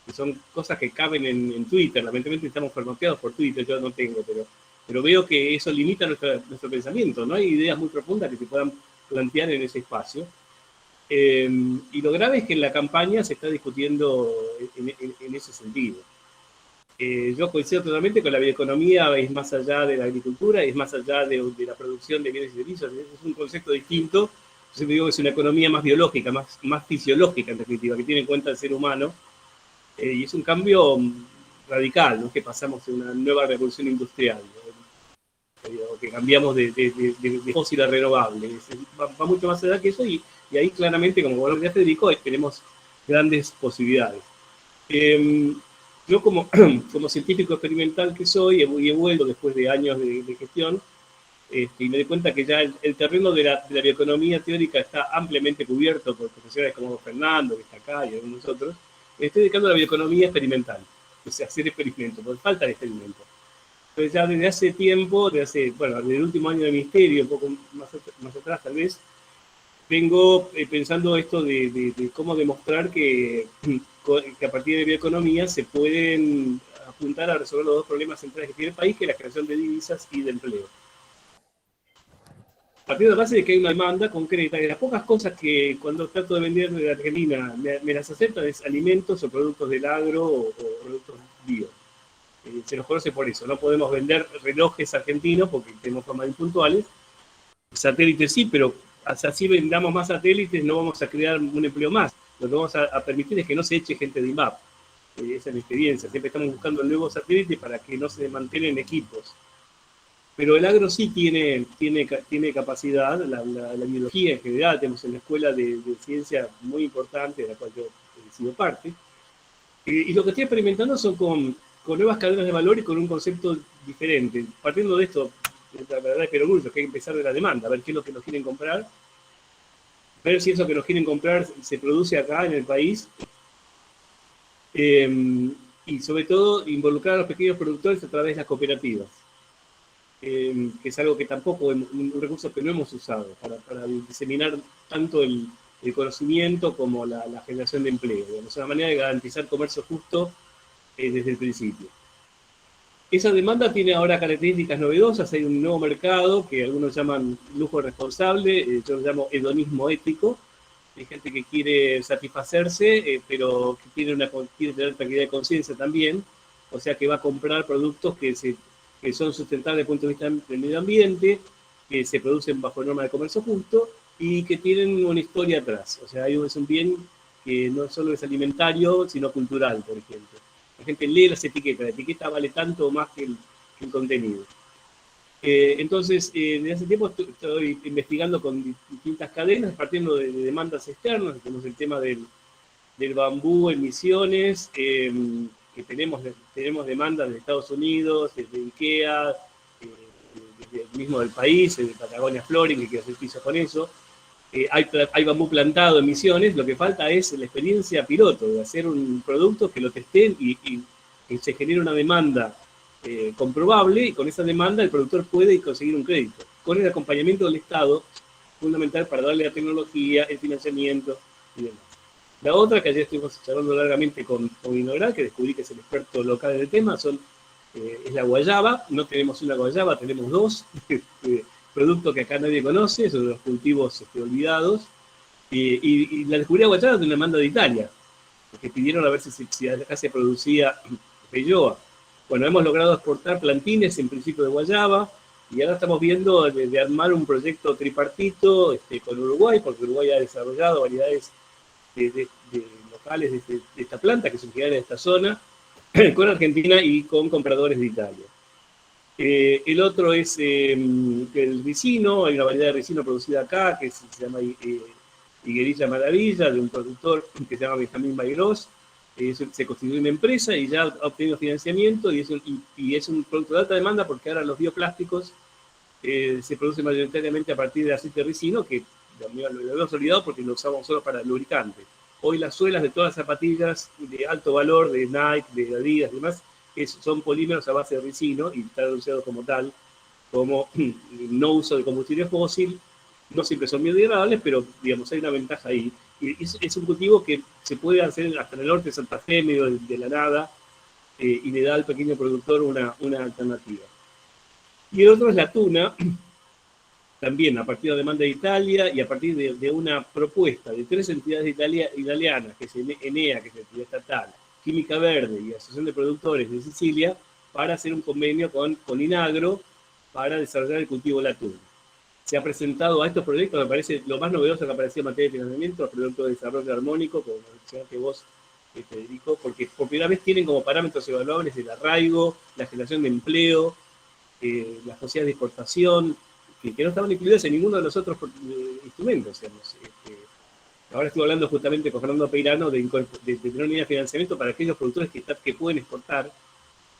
que son cosas que caben en Twitter. Lamentablemente estamos formateados por Twitter, yo no tengo, pero veo que eso limita nuestro pensamiento. No hay ideas muy profundas que se puedan plantear en ese espacio. Y lo grave es que en la campaña se está discutiendo en ese sentido. Yo coincido totalmente con la bioeconomía, es más allá de la agricultura, es más allá de la producción de bienes y servicios, es un concepto distinto. Yo siempre digo que es una economía más biológica, más fisiológica en definitiva, que tiene en cuenta el ser humano, y es un cambio radical, no es que pasamos en una nueva revolución industrial, ¿no? Que cambiamos de fósil a renovable, va mucho más allá que eso, y ahí claramente, como bueno decía Federico, tenemos grandes posibilidades. Yo como científico experimental que soy, he vuelto después de años de gestión, y me doy cuenta que ya el terreno de la bioeconomía teórica está ampliamente cubierto por profesionales como Fernando, que está acá, y algunos otros. Me estoy dedicando a la bioeconomía experimental, o sea, hacer experimentos, por falta de experimentos. Entonces ya desde hace tiempo, desde el último año de ministerio, un poco más atrás tal vez, vengo pensando esto de cómo demostrar que a partir de bioeconomía se pueden apuntar a resolver los dos problemas centrales que tiene el país, que es la creación de divisas y de empleo. A partir de la base de que hay una demanda concreta, y las pocas cosas que cuando trato de vender de Argentina me las aceptan es alimentos o productos del agro o productos bio. Se nos conoce por eso, no podemos vender relojes argentinos porque tenemos fama de impuntuales. Satélites sí, pero así vendamos más satélites no vamos a crear un empleo más. Lo que vamos a permitir es que no se eche gente de IMAP. Esa es mi experiencia. Siempre estamos buscando nuevos satélites para que no se desmantelen equipos. Pero el agro sí tiene capacidad, la biología en general, tenemos en la escuela de ciencia muy importante, de la cual yo he sido parte. Y lo que estoy experimentando son con nuevas cadenas de valor y con un concepto diferente. Partiendo de esto, la verdad es que orgullo, que hay que empezar de la demanda, a ver qué es lo que nos quieren comprar, ver si eso que nos quieren comprar se produce acá en el país, y sobre todo involucrar a los pequeños productores a través de las cooperativas, que es algo que tampoco, un recurso que no hemos usado para diseminar tanto el conocimiento como la generación de empleo. Es una manera de garantizar comercio justo desde el principio. Esa demanda tiene ahora características novedosas, hay un nuevo mercado que algunos llaman lujo responsable, yo lo llamo hedonismo ético. Hay gente que quiere satisfacerse, pero que quiere tener tranquilidad de conciencia también, o sea que va a comprar productos que son sustentables desde el punto de vista del medio ambiente, que se producen bajo normas de comercio justo y que tienen una historia atrás. O sea, es un bien que no solo es alimentario, sino cultural, por ejemplo. La gente lee las etiquetas, la etiqueta vale tanto o más que el contenido. Entonces, desde hace tiempo estoy investigando con distintas cadenas, partiendo de demandas externas. Tenemos el tema del bambú en Misiones, que tenemos demandas de Estados Unidos, desde IKEA, desde el mismo del país, de Patagonia Flooring, que quiere hacer piso con eso. Hay bambú plantado en Misiones, lo que falta es la experiencia piloto, de hacer un producto que lo testeen y se genere una demanda comprobable, y con esa demanda el productor puede conseguir un crédito, con el acompañamiento del Estado, fundamental para darle la tecnología, el financiamiento y demás. La otra, que ayer estuvimos charlando largamente con Vinograd, que descubrí que es el experto local en el tema, es la guayaba. No tenemos una guayaba, tenemos dos. Productos que acá nadie conoce, son los cultivos olvidados. Y la descubrí a guayaba de una demanda de Italia, porque pidieron a ver si acá se producía peyoa. Bueno, hemos logrado exportar plantines en principio de guayaba, y ahora estamos viendo de armar un proyecto tripartito con Uruguay, porque Uruguay ha desarrollado variedades locales de esta planta, que son originarias de esta zona, con Argentina y con compradores de Italia. El otro es el ricino. Hay una variedad de ricino producida acá que se llama Higuerilla Maravilla, de un productor que se llama Benjamín Bayrós. Se constituyó una empresa y ya ha obtenido financiamiento y es un producto de alta demanda porque ahora los bioplásticos se producen mayoritariamente a partir de aceite de ricino, que lo habíamos olvidado porque lo usamos solo para lubricante. Hoy las suelas de todas las zapatillas de alto valor, de Nike, de Adidas y demás, son polímeros a base de ricino y está anunciado como tal, como no uso de combustible fósil. No siempre son biodegradables, pero digamos, hay una ventaja ahí. Y es un cultivo que se puede hacer hasta en el norte de Santa Fe, medio de la nada, y le da al pequeño productor una alternativa. Y el otro es la tuna, también a partir de demanda de Italia y a partir de una propuesta de 3 entidades italianas, que es Enea, que es la entidad estatal, Química Verde y Asociación de Productores de Sicilia, para hacer un convenio con Inagro para desarrollar el cultivo de la tuna. Se ha presentado a estos proyectos, me parece lo más novedoso que aparecía en materia de financiamiento, los proyectos de desarrollo armónico, como mencionaste vos, Federico, porque por primera vez tienen como parámetros evaluables el arraigo, la generación de empleo, las posibilidades de exportación, que no estaban incluidas en ninguno de los otros instrumentos. Digamos. Ahora estuve hablando justamente con Fernando Peirano de tener una línea de financiamiento para aquellos productores que pueden exportar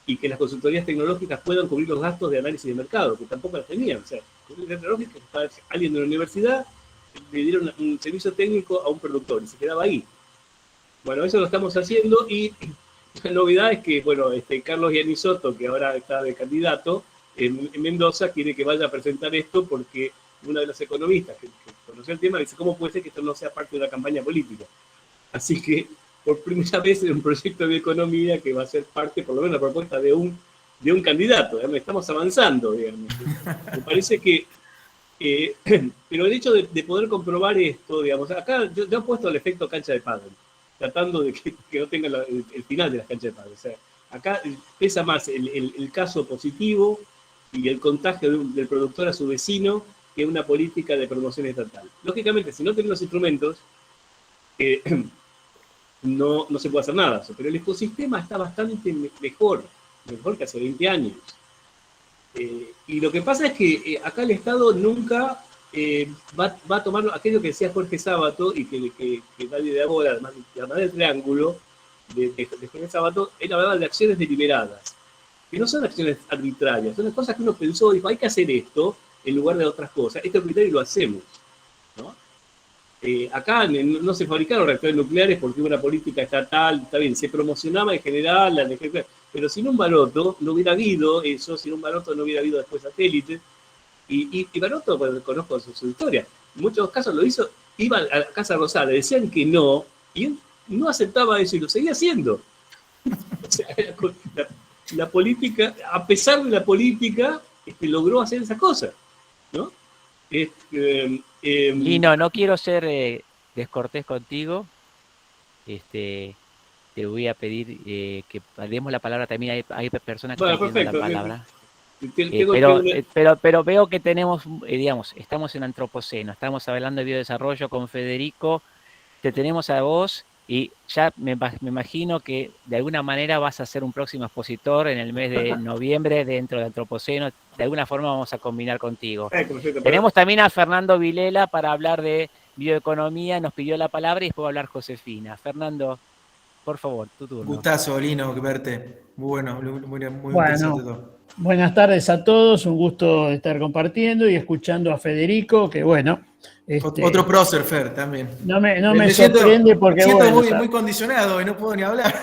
y que las consultorías tecnológicas puedan cubrir los gastos de análisis de mercado, que tampoco las tenían. O sea, consultorías tecnológicas, alguien de la universidad le dieron un servicio técnico a un productor y se quedaba ahí. Bueno, eso lo estamos haciendo y la novedad es que, bueno, Carlos Giannisotto, que ahora está de candidato en Mendoza, quiere que vaya a presentar esto porque uno de los economistas que conoció el tema dice, ¿cómo puede ser que esto no sea parte de una campaña política? Así que, por primera vez en un proyecto de economía que va a ser parte, por lo menos, la propuesta de un candidato. Digamos, estamos avanzando, digamos. Me parece que... pero el hecho de poder comprobar esto, digamos, acá yo he puesto el efecto cancha de pádel, tratando de que no tenga el final de las canchas de pádel. O sea, acá pesa más el caso positivo y el contagio del productor a su vecino que una política de promoción estatal. Lógicamente, si no tenemos instrumentos, no se puede hacer nada. Pero el ecosistema está bastante mejor que hace 20 años. Y lo que pasa es que acá el Estado nunca va a tomar aquello que decía Jorge Sábato y que nadie de ahora, además del triángulo de Jorge Sábato, él hablaba de acciones deliberadas, que no son acciones arbitrarias, son las cosas que uno pensó y dijo, hay que hacer esto en lugar de otras cosas. Este criterio lo hacemos, ¿no? Acá no se fabricaron reactores nucleares porque hubo una política estatal, está bien, se promocionaba en general la energía nuclear, pero sin un Baroto no hubiera habido eso, sin un Baroto no hubiera habido después satélites, y Baroto, bueno, conozco su historia, en muchos casos lo hizo, iba a la Casa Rosada, le decían que no, y él no aceptaba eso y lo seguía haciendo. O sea, la política, a pesar de la política, logró hacer esa cosa, ¿no? Lino, no quiero ser descortés contigo. Te voy a pedir que demos la palabra también. Hay personas que están pidiendo la palabra. Pero veo que tenemos, digamos, estamos en antropoceno, estamos hablando de biodesarrollo con Federico, te tenemos a vos y ya me imagino que de alguna manera vas a ser un próximo expositor en el mes de noviembre dentro de antropoceno. De alguna forma vamos a combinar contigo. Tenemos también a Fernando Vilela para hablar de bioeconomía, nos pidió la palabra y después va a hablar Josefina. Fernando, por favor, tu turno. Gustazo, Lino, verte. Muy bueno, muy interesante todo. Buenas tardes a todos, un gusto estar compartiendo y escuchando a Federico, que bueno... Otro prócer, Fer, también. No me sorprende porque... Me siento muy condicionado y no puedo ni hablar.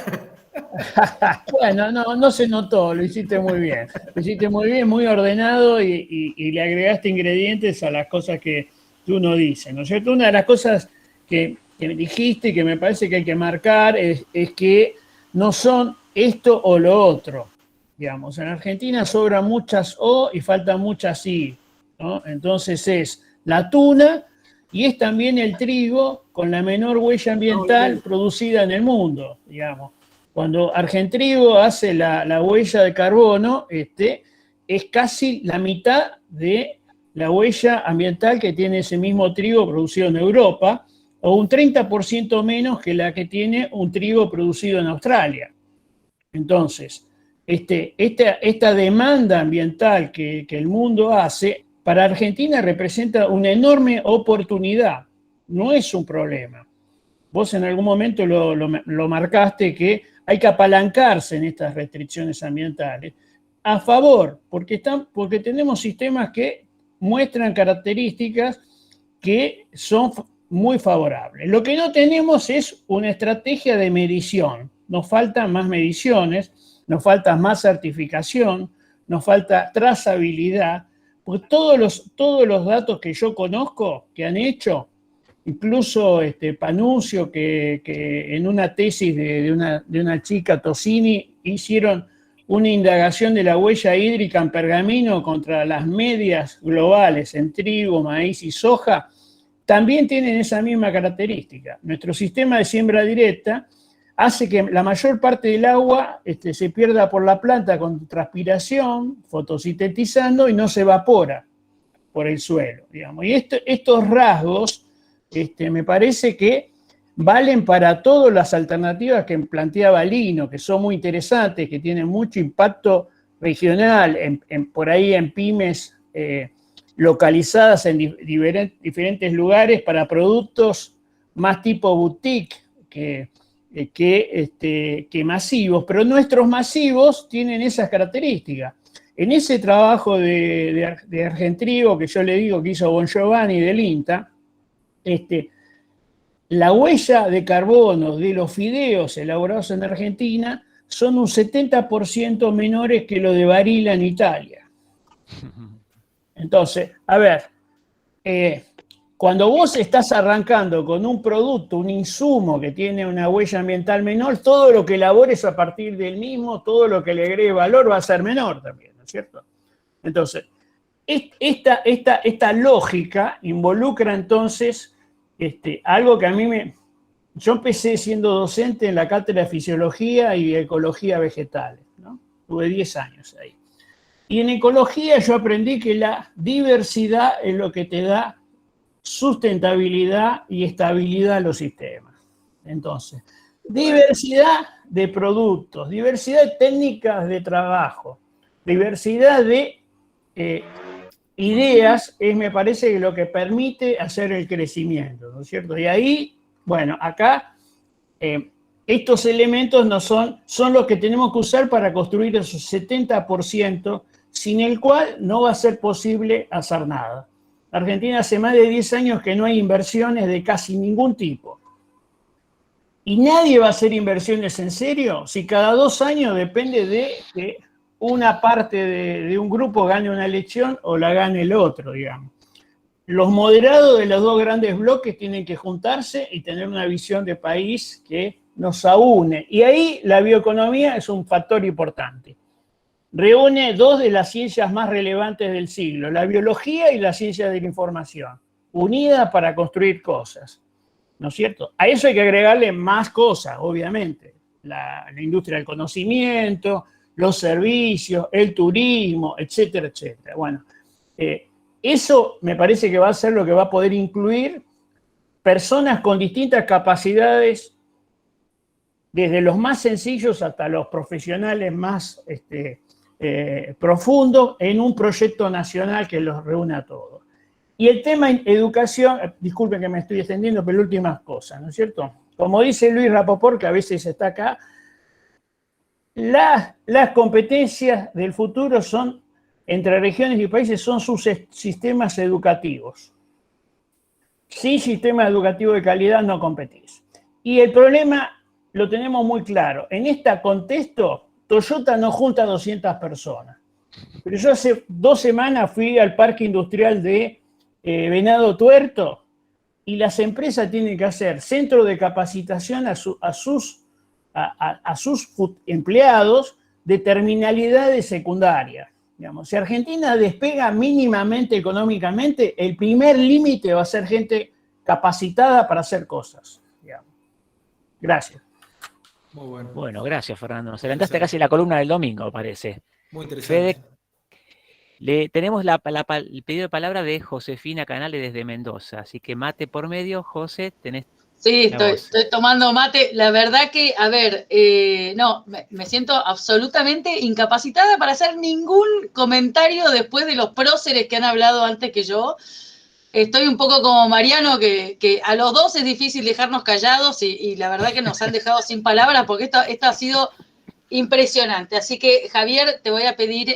Bueno, no se notó, lo hiciste muy bien. Lo hiciste muy bien, muy ordenado y le agregaste ingredientes a las cosas que tú no dices, ¿no es cierto? Una de las cosas que me dijiste y que me parece que hay que marcar es que no son esto o lo otro. Digamos, en Argentina sobran muchas O y faltan muchas I, ¿no? Entonces es la tuna y es también el trigo con la menor huella ambiental producida en el mundo, digamos. Cuando Argentrigo hace la huella de carbono, es casi la mitad de la huella ambiental que tiene ese mismo trigo producido en Europa, o un 30% menos que la que tiene un trigo producido en Australia. Entonces, esta demanda ambiental que el mundo hace, para Argentina representa una enorme oportunidad, no es un problema. Vos en algún momento lo marcaste, que hay que apalancarse en estas restricciones ambientales a favor, porque tenemos sistemas que muestran características que son muy favorables. Lo que no tenemos es una estrategia de medición. Nos faltan más mediciones, nos falta más certificación, nos falta trazabilidad, porque todos los datos que yo conozco que han hecho, incluso Panucio, que en una tesis de una chica, Tosini, hicieron una indagación de la huella hídrica en pergamino contra las medias globales en trigo, maíz y soja, también tienen esa misma característica. Nuestro sistema de siembra directa hace que la mayor parte del agua se pierda por la planta con transpiración, fotosintetizando, y no se evapora por el suelo, digamos. Y estos rasgos me parece que valen para todas las alternativas que planteaba Lino, que son muy interesantes, que tienen mucho impacto regional, por ahí en pymes localizadas en diferentes lugares para productos más tipo boutique que masivos, pero nuestros masivos tienen esas características. En ese trabajo de Argentrigo, que yo le digo que hizo Bon Giovanni del INTA, la huella de carbono de los fideos elaborados en Argentina son un 70% menores que lo de Barilla en Italia. Entonces, a ver, cuando vos estás arrancando con un producto, un insumo que tiene una huella ambiental menor, todo lo que elabores a partir del mismo, todo lo que le agregue valor va a ser menor también, ¿no es cierto? Entonces, esta lógica involucra entonces algo que a mí yo empecé siendo docente en la cátedra de Fisiología y Ecología Vegetales, ¿no? Tuve 10 años ahí. Y en ecología yo aprendí que la diversidad es lo que te da sustentabilidad y estabilidad a los sistemas. Entonces, diversidad de productos, diversidad de técnicas de trabajo, diversidad de ideas me parece que lo que permite hacer el crecimiento, ¿no es cierto? Y ahí, bueno, acá estos elementos son los que tenemos que usar para construir esos 70%, sin el cual no va a ser posible hacer nada. Argentina hace más de 10 años que no hay inversiones de casi ningún tipo. Y nadie va a hacer inversiones en serio si cada 2 años depende de que una parte de un grupo gane una elección o la gane el otro, digamos. Los moderados de los dos grandes bloques tienen que juntarse y tener una visión de país que nos aúne. Y ahí la bioeconomía es un factor importante. Reúne dos de las ciencias más relevantes del siglo, la biología y la ciencia de la información, unidas para construir cosas, ¿no es cierto? A eso hay que agregarle más cosas, obviamente. La industria del conocimiento, los servicios, el turismo, etcétera, etcétera. Bueno, eso me parece que va a ser lo que va a poder incluir personas con distintas capacidades, desde los más sencillos hasta los profesionales más profundos, en un proyecto nacional que los reúne a todos. Y el tema educación, disculpen que me estoy extendiendo, pero últimas cosas, ¿no es cierto? Como dice Luis Rapoport, que a veces está acá, las competencias del futuro son, entre regiones y países, son sus sistemas educativos. Sin sistema educativo de calidad no competís. Y el problema lo tenemos muy claro. En este contexto, Toyota no junta 200 personas. Pero yo hace 2 semanas fui al parque industrial de Venado Tuerto y las empresas tienen que hacer centros de capacitación a sus empleados de terminalidades secundarias. Digamos, si Argentina despega mínimamente económicamente, el primer límite va a ser gente capacitada para hacer cosas. Digamos. Gracias. Muy bueno. Bueno, gracias, Fernando. Nos adelantaste casi la columna del domingo, parece. Muy interesante. Fede, tenemos el pedido de palabra de Josefina Canales desde Mendoza, así que mate por medio, José, tenés Sí, La voz. estoy tomando mate. La verdad que, a ver, no, me siento absolutamente incapacitada para hacer ningún comentario después de los próceres que han hablado antes que yo. Estoy un poco como Mariano, que a los dos es difícil dejarnos callados y la verdad que nos han dejado sin palabras porque esto ha sido impresionante. Así que, Javier, te voy a pedir,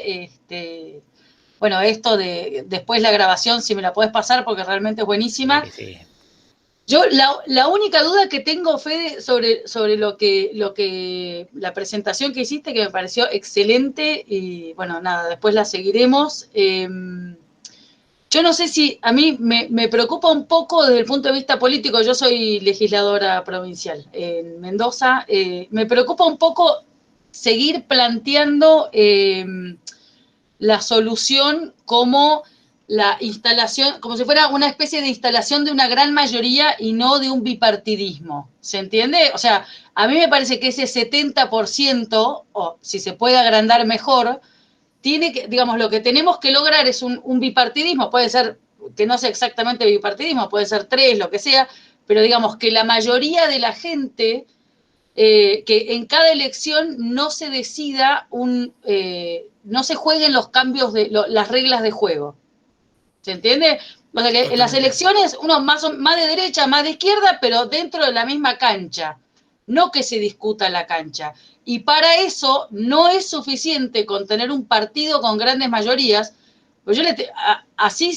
bueno, esto de después la grabación, si me la puedes pasar porque realmente es buenísima. Sí, sí. Yo la única duda que tengo, Fede, sobre lo que la presentación que hiciste, que me pareció excelente, y bueno, nada, después la seguiremos. Yo no sé si a mí me preocupa un poco desde el punto de vista político. Yo soy legisladora provincial en Mendoza. Me preocupa un poco seguir planteando la solución como la instalación, como si fuera una especie de instalación de una gran mayoría y no de un bipartidismo. ¿Se entiende? O sea, a mí me parece que ese 70%, o si se puede agrandar mejor, tiene que, digamos, lo que tenemos que lograr es un bipartidismo, puede ser que no sea exactamente bipartidismo, puede ser 3, lo que sea, pero digamos que la mayoría de la gente, que en cada elección no se decida no se jueguen los cambios las reglas de juego. ¿Se entiende? O sea que en las elecciones uno más de derecha, más de izquierda, pero dentro de la misma cancha. No que se discuta la cancha. Y para eso no es suficiente con tener un partido con grandes mayorías, pues así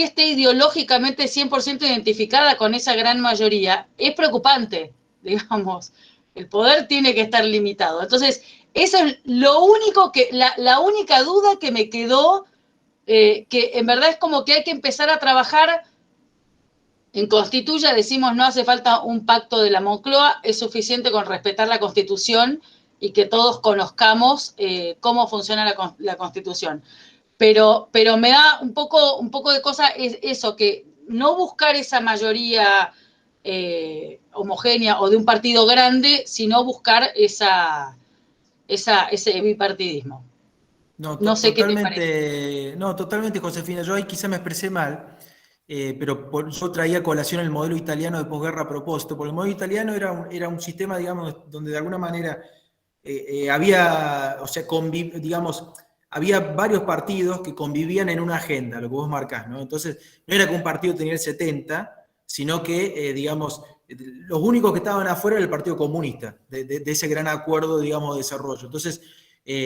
esté ideológicamente 100% identificada con esa gran mayoría, es preocupante, digamos. El poder tiene que estar limitado. Entonces, eso es lo único la única duda que me quedó, que en verdad es como que hay que empezar a trabajar. En Constituya decimos no hace falta un pacto de la Moncloa, es suficiente con respetar la Constitución y que todos conozcamos cómo funciona la Constitución. Pero me da un poco de cosa eso, que no buscar esa mayoría homogénea o de un partido grande, sino buscar ese bipartidismo. No sé qué te parece. Totalmente, Josefina. Yo ahí quizá me expresé mal, pero yo traía a colación el modelo italiano de posguerra a propósito, porque el modelo italiano era un sistema, digamos, donde de alguna manera había, o sea, digamos, había varios partidos que convivían en una agenda, lo que vos marcás, ¿no? Entonces, no era que un partido tenía el 70, sino que, digamos, los únicos que estaban afuera era el Partido Comunista, de ese gran acuerdo, digamos, de desarrollo. Entonces,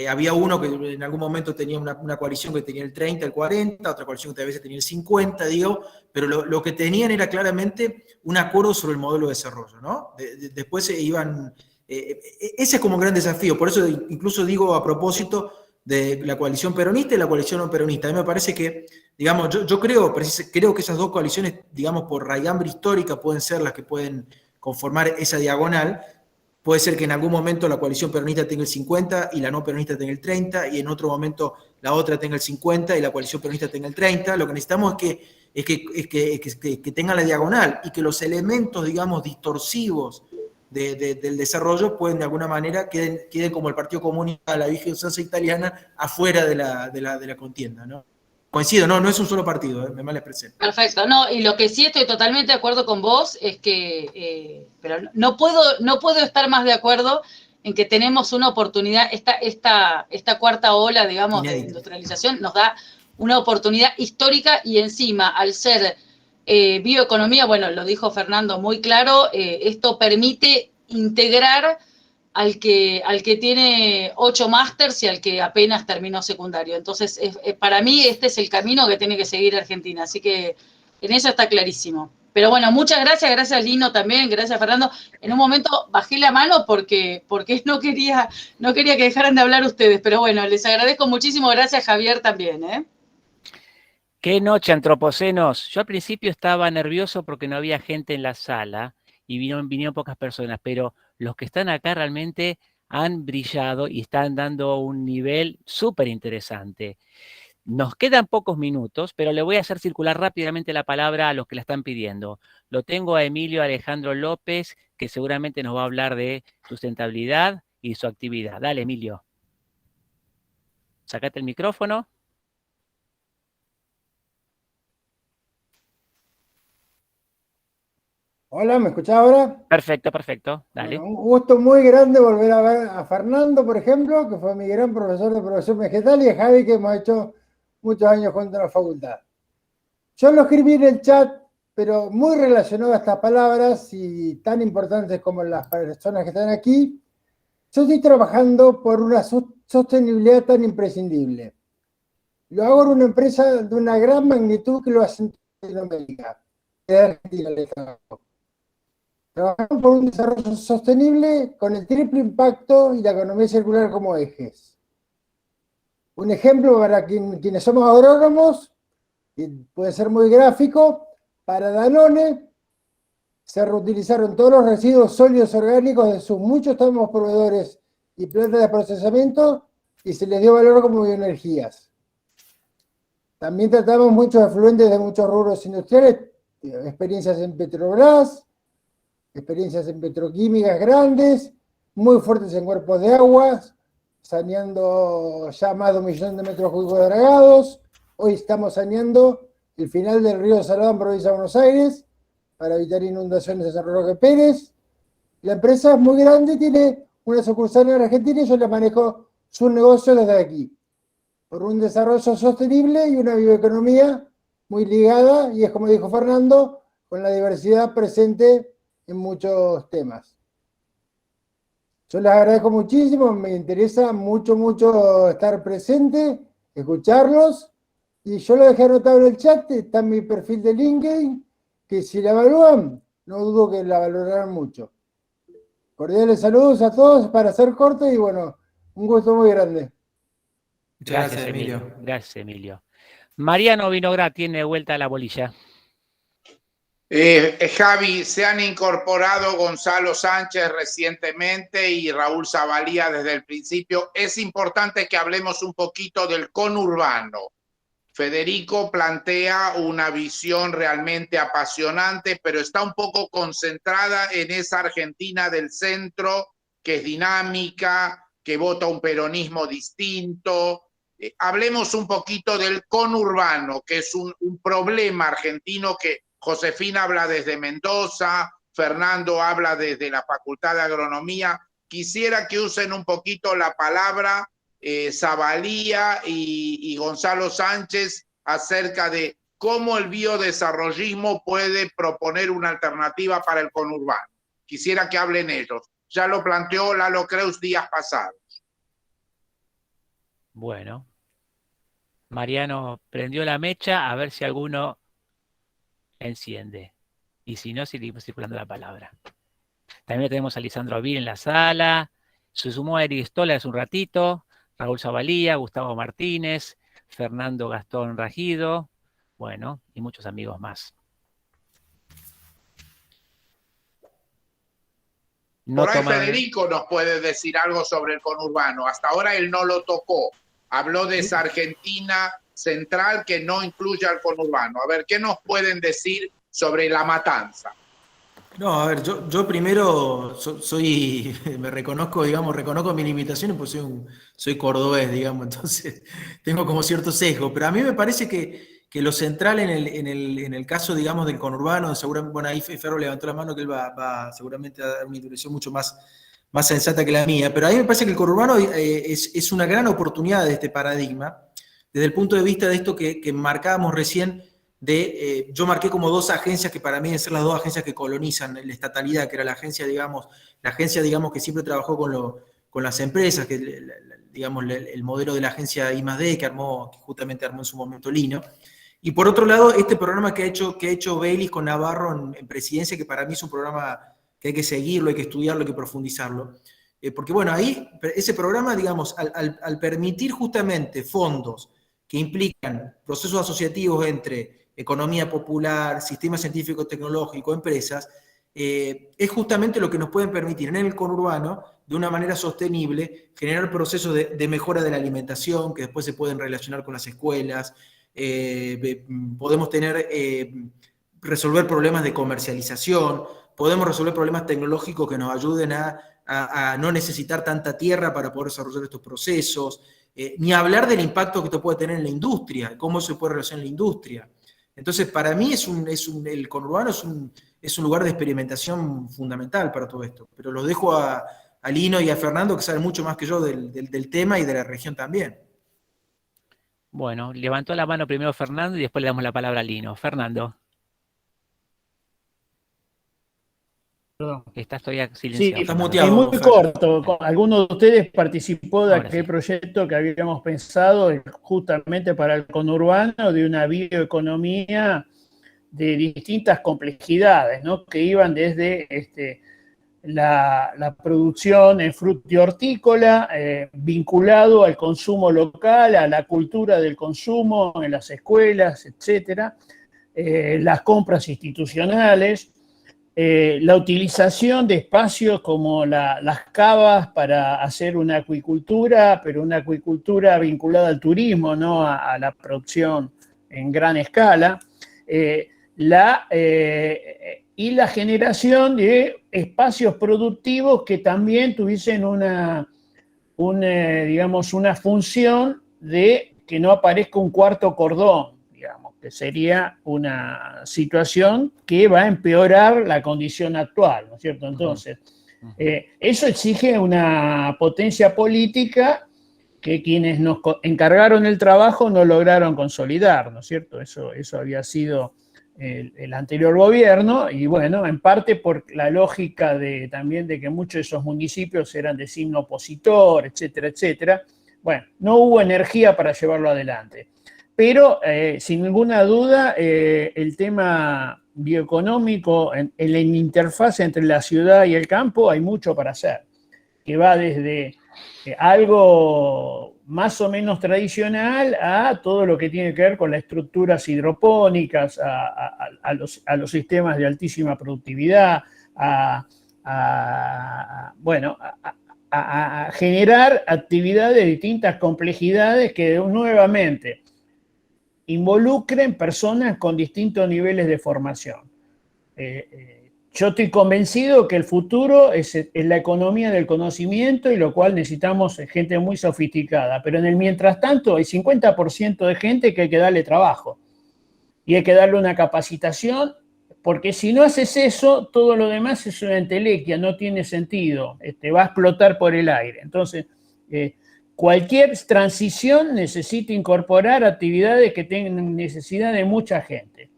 había uno que en algún momento tenía una coalición que tenía el 30, el 40, otra coalición que a veces tenía el 50, digo, pero lo que tenían era claramente un acuerdo sobre el modelo de desarrollo, ¿no? Después se iban... ese es como un gran desafío, por eso incluso digo a propósito de la coalición peronista y la coalición no peronista. A mí me parece que, digamos, yo creo que esas dos coaliciones, digamos, por raigambre histórica pueden ser las que pueden conformar esa diagonal. Puede ser que en algún momento la coalición peronista tenga el 50 y la no peronista tenga el 30, y en otro momento la otra tenga el 50 y la coalición peronista tenga el 30. Lo que necesitamos es que tengan la diagonal y que los elementos, digamos, distorsivos del desarrollo pueden de alguna manera queden como el Partido Comunista, la vieja usanza italiana, afuera de la contienda, ¿no? Coincido, no es un solo partido, me mal expresé. Perfecto, no, y lo que sí estoy totalmente de acuerdo con vos es que, pero no puedo estar más de acuerdo en que tenemos una oportunidad, esta cuarta ola, digamos, de industrialización nos da una oportunidad histórica y encima, al ser bioeconomía, bueno, lo dijo Fernando muy claro, esto permite integrar al que tiene 8 másters y al que apenas terminó secundario. Entonces, para mí este es el camino que tiene que seguir Argentina, así que en eso está clarísimo. Pero bueno, muchas gracias Lino también, gracias Fernando. En un momento bajé la mano porque no quería que dejaran de hablar ustedes, pero bueno, les agradezco muchísimo, gracias Javier también. Qué noche, antropocenos. Yo al principio estaba nervioso porque no había gente en la sala y vinieron pocas personas, pero los que están acá realmente han brillado y están dando un nivel súper interesante. Nos quedan pocos minutos, pero le voy a hacer circular rápidamente la palabra a los que la están pidiendo. Lo tengo a Emilio Alejandro López, que seguramente nos va a hablar de sustentabilidad y su actividad. Dale, Emilio. Sacate el micrófono. Hola, ¿me escuchás ahora? Perfecto, perfecto. Dale. Bueno, un gusto muy grande volver a ver a Fernando, por ejemplo, que fue mi gran profesor de producción vegetal, y a Javi, que hemos hecho muchos años juntos en la facultad. Yo lo escribí en el chat, pero muy relacionado a estas palabras y tan importantes como las personas que están aquí. Yo estoy trabajando por una sostenibilidad tan imprescindible. Lo hago en una empresa de una gran magnitud que lo hace en Latinoamérica. De Argentina le trabajo. Trabajamos por un desarrollo sostenible con el triple impacto y la economía circular como ejes. Un ejemplo para quienes somos agrónomos, y puede ser muy gráfico, para Danone se reutilizaron todos los residuos sólidos orgánicos de sus muchos proveedores y plantas de procesamiento y se les dio valor como bioenergías. También tratamos muchos efluentes de muchos rubros industriales, experiencias en Petrobras, experiencias en petroquímicas grandes, muy fuertes en cuerpos de aguas, saneando ya más de 1 millón de metros cúbicos dragados. Hoy estamos saneando el final del río Salado en provincia de Buenos Aires para evitar inundaciones en San Roque Pérez. La empresa es muy grande, tiene una sucursal en Argentina y yo le manejo su negocio desde aquí, por un desarrollo sostenible y una bioeconomía muy ligada, y es como dijo Fernando, con la diversidad presente en muchos temas. Yo les agradezco muchísimo, me interesa mucho estar presente, escucharlos, y yo lo dejé anotado en el chat, está en mi perfil de LinkedIn, que si la evalúan, no dudo que la valorarán mucho. Cordiales saludos a todos, para ser corto, y bueno, un gusto muy grande. Muchas gracias, Emilio. Gracias, Emilio. Mariano Vinograd tiene vuelta a la bolilla. Javi, se han incorporado Gonzalo Sánchez recientemente y Raúl Zavalía desde el principio. Es importante que hablemos un poquito del conurbano. Federico plantea una visión realmente apasionante, pero está un poco concentrada en esa Argentina del centro, que es dinámica, que vota un peronismo distinto. Hablemos un poquito del conurbano, que es un problema argentino que Josefina habla desde Mendoza, Fernando habla desde la Facultad de Agronomía. Quisiera que usen un poquito la palabra Zavalía y Gonzalo Sánchez acerca de cómo el biodesarrollismo puede proponer una alternativa para el conurbano. Quisiera que hablen ellos. Ya lo planteó Lalo Creus días pasados. Bueno, Mariano prendió la mecha, a ver si alguno enciende. Y si no, seguimos circulando la palabra. También tenemos a Lisandro Avil en la sala. Se sumó a Eric Stola hace un ratito. Raúl Zavalía, Gustavo Martínez, Fernando Gastón Rajido, bueno, y muchos amigos más. No Por ahí Federico nos puede decir algo sobre el conurbano. Hasta ahora él no lo tocó. Habló de esa Argentina central que no incluye al conurbano. A ver, ¿qué nos pueden decir sobre La Matanza? No, a ver, yo primero me reconozco, digamos, reconozco mis limitaciones, pues soy cordobés, digamos, entonces tengo como cierto sesgo, pero a mí me parece que lo central en el caso, digamos, del conurbano, seguramente, bueno, ahí Ferro levantó la mano que él va seguramente a dar una introducción mucho más sensata que la mía, pero a mí me parece que el conurbano es una gran oportunidad de este paradigma, desde el punto de vista de esto que marcábamos recién, yo marqué como 2 agencias que para mí deben ser las 2 agencias que colonizan la estatalidad, que era la agencia, digamos, que siempre trabajó con las empresas, que digamos, el modelo de la agencia I+D que justamente armó en su momento Lino. Y por otro lado, este programa que ha hecho Baylis con Navarro en presidencia, que para mí es un programa que hay que seguirlo, hay que estudiarlo, hay que profundizarlo. Porque bueno, ahí, ese programa, digamos, al permitir justamente fondos que implican procesos asociativos entre economía popular, sistema científico-tecnológico, empresas, es justamente lo que nos pueden permitir en el conurbano, de una manera sostenible, generar procesos de mejora de la alimentación, que después se pueden relacionar con las escuelas, podemos resolver problemas de comercialización, podemos resolver problemas tecnológicos que nos ayuden a no necesitar tanta tierra para poder desarrollar estos procesos, ni hablar del impacto que esto puede tener en la industria, cómo se puede relacionar en la industria. Entonces, para mí el conurbano es un lugar de experimentación fundamental para todo esto. Pero los dejo a Lino y a Fernando, que saben mucho más que yo del tema y de la región también. Bueno, levantó la mano primero Fernando y después le damos la palabra a Lino. Fernando. Perdón. Estás todavía silenciado. Sí, Estás muteado, es muy Fer. corto. ¿Alguno de ustedes participó de Ahora aquel sí. proyecto que habíamos pensado justamente para el conurbano de una bioeconomía de distintas complejidades, ¿no? Que iban desde la producción en frutihortícola, vinculado al consumo local, a la cultura del consumo en las escuelas, etcétera, las compras institucionales, la utilización de espacios como las cavas para hacer una acuicultura, pero una acuicultura vinculada al turismo, no a la producción en gran escala, y la generación de espacios productivos que también tuviesen digamos, una función de que no aparezca un cuarto cordón, digamos, que sería una situación que va a empeorar la condición actual, ¿no es cierto? Entonces, eso exige una potencia política que quienes nos encargaron el trabajo no lograron consolidar, ¿no es cierto? Eso había sido el anterior gobierno, y bueno, en parte por la lógica también de que muchos de esos municipios eran de signo opositor, etcétera, etcétera. Bueno, no hubo energía para llevarlo adelante. Pero, sin ninguna duda, el tema bioeconómico, en la interfaz entre la ciudad y el campo, hay mucho para hacer, que va desde algo más o menos tradicional a todo lo que tiene que ver con las estructuras hidropónicas, a los sistemas de altísima productividad, a generar actividades de distintas complejidades que nuevamente involucren personas con distintos niveles de formación. Yo estoy convencido que el futuro es la economía del conocimiento, y lo cual necesitamos gente muy sofisticada. Pero en el mientras tanto hay 50% de gente que hay que darle trabajo. Y hay que darle una capacitación, porque si no haces eso, todo lo demás es una entelequia, no tiene sentido. Va a explotar por el aire. Entonces, cualquier transición necesita incorporar actividades que tengan necesidad de mucha gente.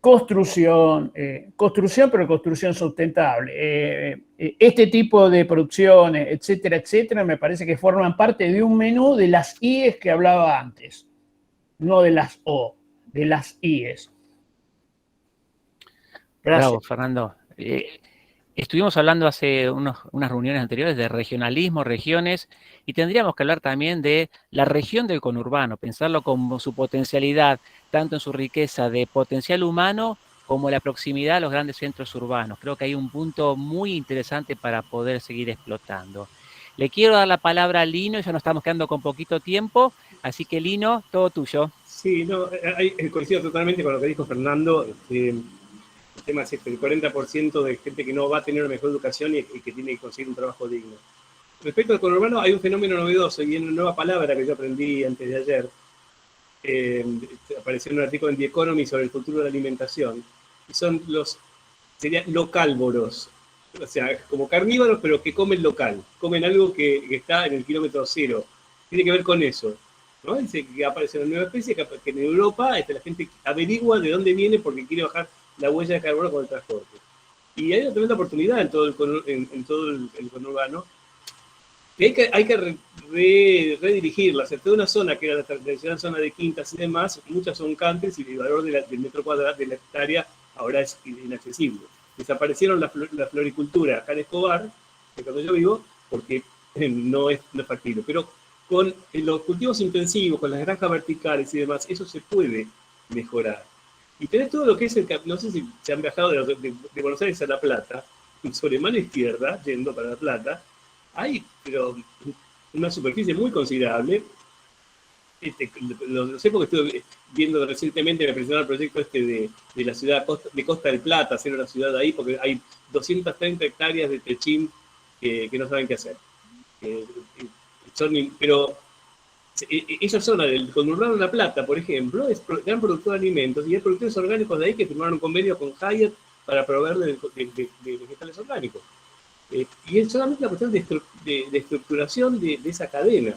Construcción, pero construcción sustentable. Este tipo de producciones, etcétera, etcétera, me parece que forman parte de un menú de las IES que hablaba antes. No de las O, de las IES. Gracias. Bravo, Fernando. Estuvimos hablando hace unas reuniones anteriores de regionalismo, regiones, y tendríamos que hablar también de la región del conurbano, pensarlo como su potencialidad, tanto en su riqueza de potencial humano como la proximidad a los grandes centros urbanos. Creo que hay un punto muy interesante para poder seguir explotando. Le quiero dar la palabra a Lino, ya nos estamos quedando con poquito tiempo, así que Lino, todo tuyo. Sí, no, coincido totalmente con lo que dijo Fernando. El tema es el 40% de gente que no va a tener una mejor educación y que tiene que conseguir un trabajo digno. Respecto al conurbano, hay un fenómeno novedoso y una nueva palabra que yo aprendí antes de ayer. Apareció en un artículo en The Economy sobre el futuro de la alimentación. Y son serían locálvoros. O sea, como carnívoros, pero que comen local. Comen algo que está en el kilómetro cero. Tiene que ver con eso, ¿no? Dice que aparece una nueva especie que en Europa la gente averigua de dónde viene porque quiere bajar la huella de carbono con el transporte. Y hay una tremenda oportunidad en todo el conurbano, que hay que redirigirla. O sea, toda una zona que era la tradicional zona de quintas y demás, muchas son countries y el valor del metro cuadrado de la hectárea ahora es inaccesible. Desaparecieron la floricultura acá en Escobar, que es donde yo vivo, porque no es factible. Pero con los cultivos intensivos, con las granjas verticales y demás, eso se puede mejorar. Y tenés todo lo que es no sé si se han viajado de Buenos Aires a La Plata, sobre mano izquierda, yendo para La Plata, hay pero una superficie muy considerable. Lo sé porque estuve viendo recientemente, me presentaron el proyecto de la ciudad de Costa del Plata, hacer una ciudad ahí, porque hay 230 hectáreas de techín que no saben qué hacer. Pero esa zona del conurbano de La Plata, por ejemplo, es gran productor de alimentos, y hay productores orgánicos de ahí que firmaron un convenio con Hyatt para proveer de vegetales orgánicos. Y es solamente una cuestión de estructuración de esa cadena.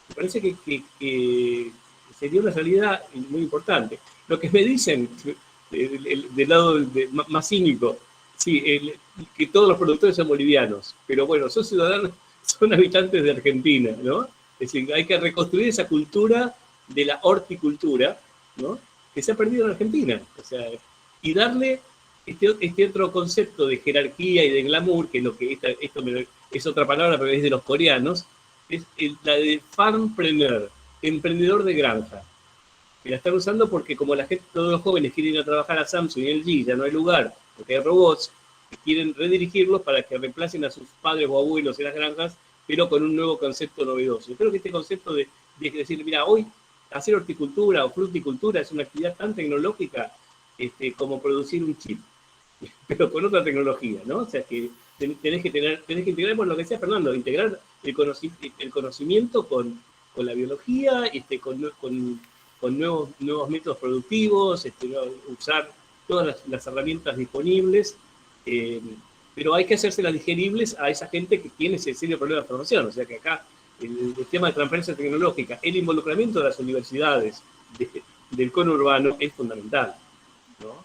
Me parece que sería una realidad muy importante. Lo que me dicen del lado más cínico, sí, que todos los productores son bolivianos, pero bueno, son ciudadanos, son habitantes de Argentina, ¿no? Es decir, hay que reconstruir esa cultura de la horticultura, ¿no? Que se ha perdido en Argentina. O sea, y darle este otro concepto de jerarquía y de glamour, que es lo que es otra palabra, pero es de los coreanos, es la de farmpreneur, emprendedor de granja. Que la están usando porque como la gente, todos los jóvenes quieren ir a trabajar a Samsung y LG, ya no hay lugar, porque hay robots, que quieren redirigirlos para que reemplacen a sus padres o abuelos en las granjas, pero con un nuevo concepto novedoso. Yo creo que este concepto de decir, mira, hoy hacer horticultura o fruticultura es una actividad tan tecnológica como producir un chip, pero con otra tecnología, ¿no? O sea, que tenés que integrar, por lo que decía Fernando, integrar el conocimiento con la biología, con nuevos métodos productivos, usar todas las herramientas disponibles, pero hay que hacérselas digeribles a esa gente que tiene ese serio problema de formación. O sea que acá el tema de transferencia tecnológica, el involucramiento de las universidades del conurbano es fundamental, ¿no?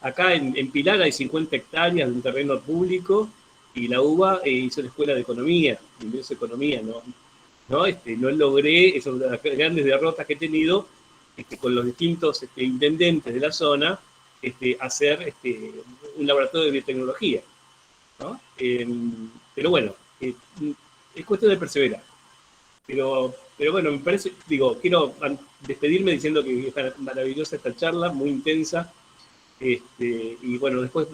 Acá en Pilar hay 50 hectáreas de un terreno público y la UBA hizo la escuela de economía, ingreso de economía, ¿no? No logré, esas son las grandes derrotas que he tenido con los distintos intendentes de la zona, hacer un laboratorio de biotecnología, ¿no? Pero bueno, es cuestión de perseverar. Pero bueno, me parece, quiero despedirme diciendo que es maravillosa esta charla, muy intensa, y bueno, después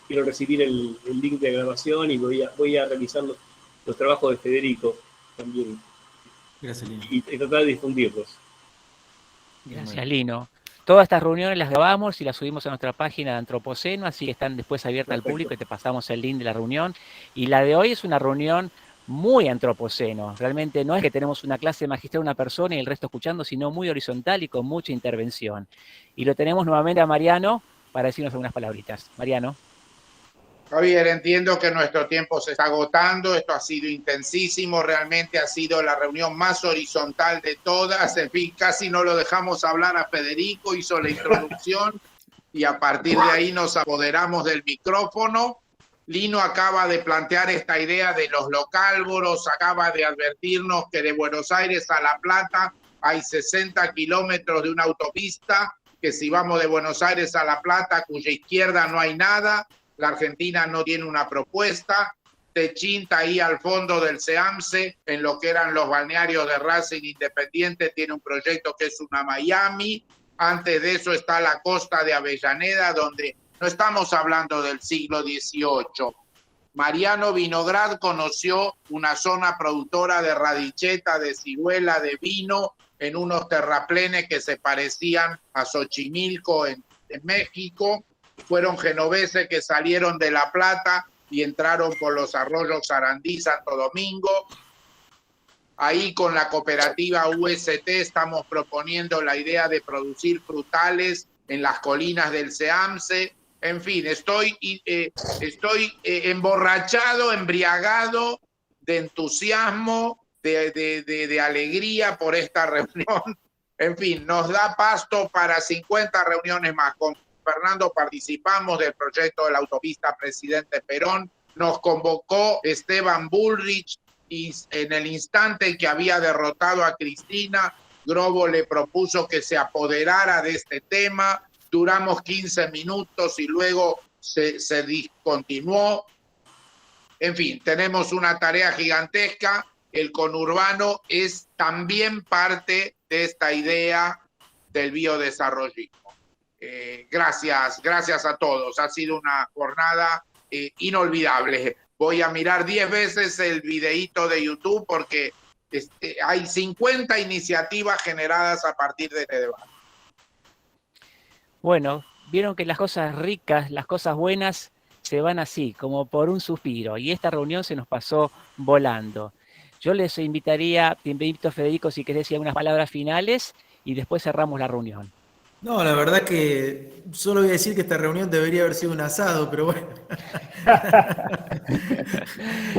quiero recibir el link de grabación y voy a revisar los trabajos de Federico también. Gracias, Lino. Y tratar de difundirlos. Gracias, Lino. Todas estas reuniones las grabamos y las subimos a nuestra página de Antropoceno, así que están después abiertas al público y te pasamos el link de la reunión. Y la de hoy es una reunión muy antropoceno. Realmente no es que tenemos una clase magistral de una persona y el resto escuchando, sino muy horizontal y con mucha intervención. Y lo tenemos nuevamente a Mariano para decirnos algunas palabritas. Mariano. Javier, entiendo que nuestro tiempo se está agotando, esto ha sido intensísimo, realmente ha sido la reunión más horizontal de todas, en fin, casi no lo dejamos hablar a Federico, hizo la introducción y a partir de ahí nos apoderamos del micrófono. Lino acaba de plantear esta idea de los locálvoros, acaba de advertirnos que de Buenos Aires a La Plata hay 60 kilómetros de una autopista, que si vamos de Buenos Aires a La Plata, cuya izquierda no hay nada. La Argentina no tiene una propuesta. Techinta, ahí al fondo del SEAMSE, en lo que eran los balnearios de Racing Independiente, tiene un proyecto que es una Miami. Antes de eso está la costa de Avellaneda, donde no estamos hablando del siglo XVIII. Mariano Vinograd conoció una zona productora de radicheta, de ciruela, de vino, en unos terraplenes que se parecían a Xochimilco en México. Fueron genoveses que salieron de La Plata y entraron por los arroyos Sarandí, Santo Domingo. Ahí con la cooperativa UST estamos proponiendo la idea de producir frutales en las colinas del SEAMSE. En fin, estoy emborrachado, embriagado de entusiasmo, de alegría por esta reunión. En fin, nos da pasto para 50 reuniones más. Con Fernando participamos del proyecto de la autopista Presidente Perón. Nos convocó Esteban Bullrich y en el instante en que había derrotado a Cristina, Grobo le propuso que se apoderara de este tema. Duramos 15 minutos y luego se discontinuó. En fin, tenemos una tarea gigantesca. El conurbano es también parte de esta idea del biodesarrollismo. Gracias a todos. Ha sido una jornada inolvidable. Voy a mirar 10 veces el videíto de YouTube porque hay 50 iniciativas generadas a partir de este debate. Bueno, vieron que las cosas ricas, las cosas buenas se van así, como por un suspiro, y esta reunión se nos pasó volando. Yo les invito a Federico si querés decir algunas palabras finales y después cerramos la reunión. No, la verdad que solo voy a decir que esta reunión debería haber sido un asado, pero bueno.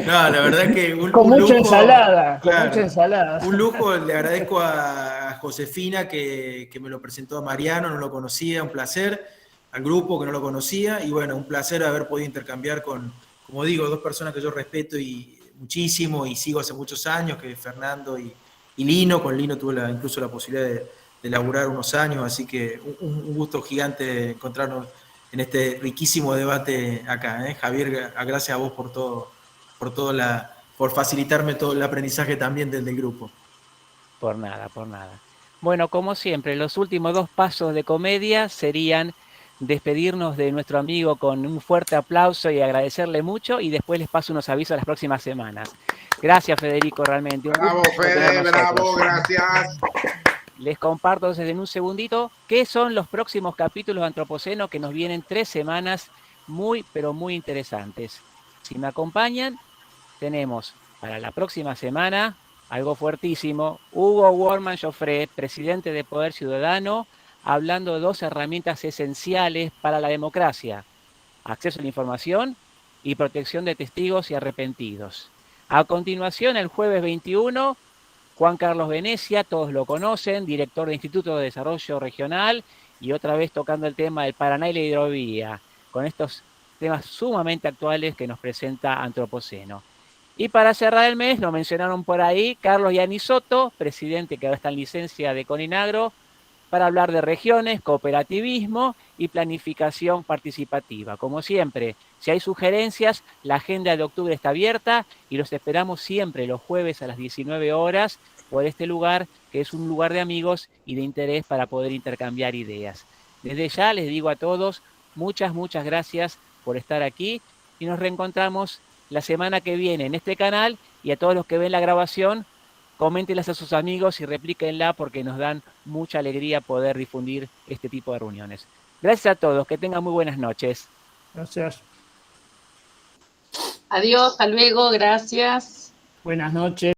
No, la verdad que Con un mucha lujo, ensalada, con mucha claro, ensalada. un lujo. Le agradezco a Josefina que me lo presentó a Mariano, no lo conocía, un placer, al grupo que no lo conocía, y bueno, un placer haber podido intercambiar con, como digo, dos personas que yo respeto y muchísimo y sigo hace muchos años, que es Fernando y Lino. Con Lino tuve incluso la posibilidad de laburar unos años, así que un gusto gigante encontrarnos en este riquísimo debate acá, ¿eh? Javier, gracias a vos por facilitarme todo el aprendizaje también del grupo. Por nada, por nada. Bueno, como siempre, los últimos 2 pasos de comedia serían despedirnos de nuestro amigo con un fuerte aplauso y agradecerle mucho, y después les paso unos avisos las próximas semanas. Gracias, Federico, realmente. Un Bravo, gusto tener Fede, nosotros. bravo, gracias. Les comparto entonces en un segundito qué son los próximos capítulos de Antropoceno, que nos vienen 3 semanas muy, pero muy interesantes. Si me acompañan, tenemos para la próxima semana algo fuertísimo. Hugo Worman Joffre, presidente de Poder Ciudadano, hablando de 2 herramientas esenciales para la democracia: acceso a la información y protección de testigos y arrepentidos. A continuación, el jueves 21, Juan Carlos Venecia, todos lo conocen, director de Instituto de Desarrollo Regional, y otra vez tocando el tema del Paraná y la hidrovía, con estos temas sumamente actuales que nos presenta Antropoceno. Y para cerrar el mes, lo mencionaron por ahí, Carlos Yanisotto, presidente que ahora está en licencia de Coninagro, para hablar de regiones, cooperativismo y planificación participativa. Como siempre, si hay sugerencias, la agenda de octubre está abierta y los esperamos siempre los jueves a las 19 horas por este lugar, que es un lugar de amigos y de interés para poder intercambiar ideas. Desde ya les digo a todos, muchas gracias por estar aquí, y nos reencontramos la semana que viene en este canal, y a todos los que ven la grabación, coméntenlas a sus amigos y replíquenla, porque nos dan mucha alegría poder difundir este tipo de reuniones. Gracias a todos, que tengan muy buenas noches. Gracias. Adiós, hasta luego, gracias. Buenas noches.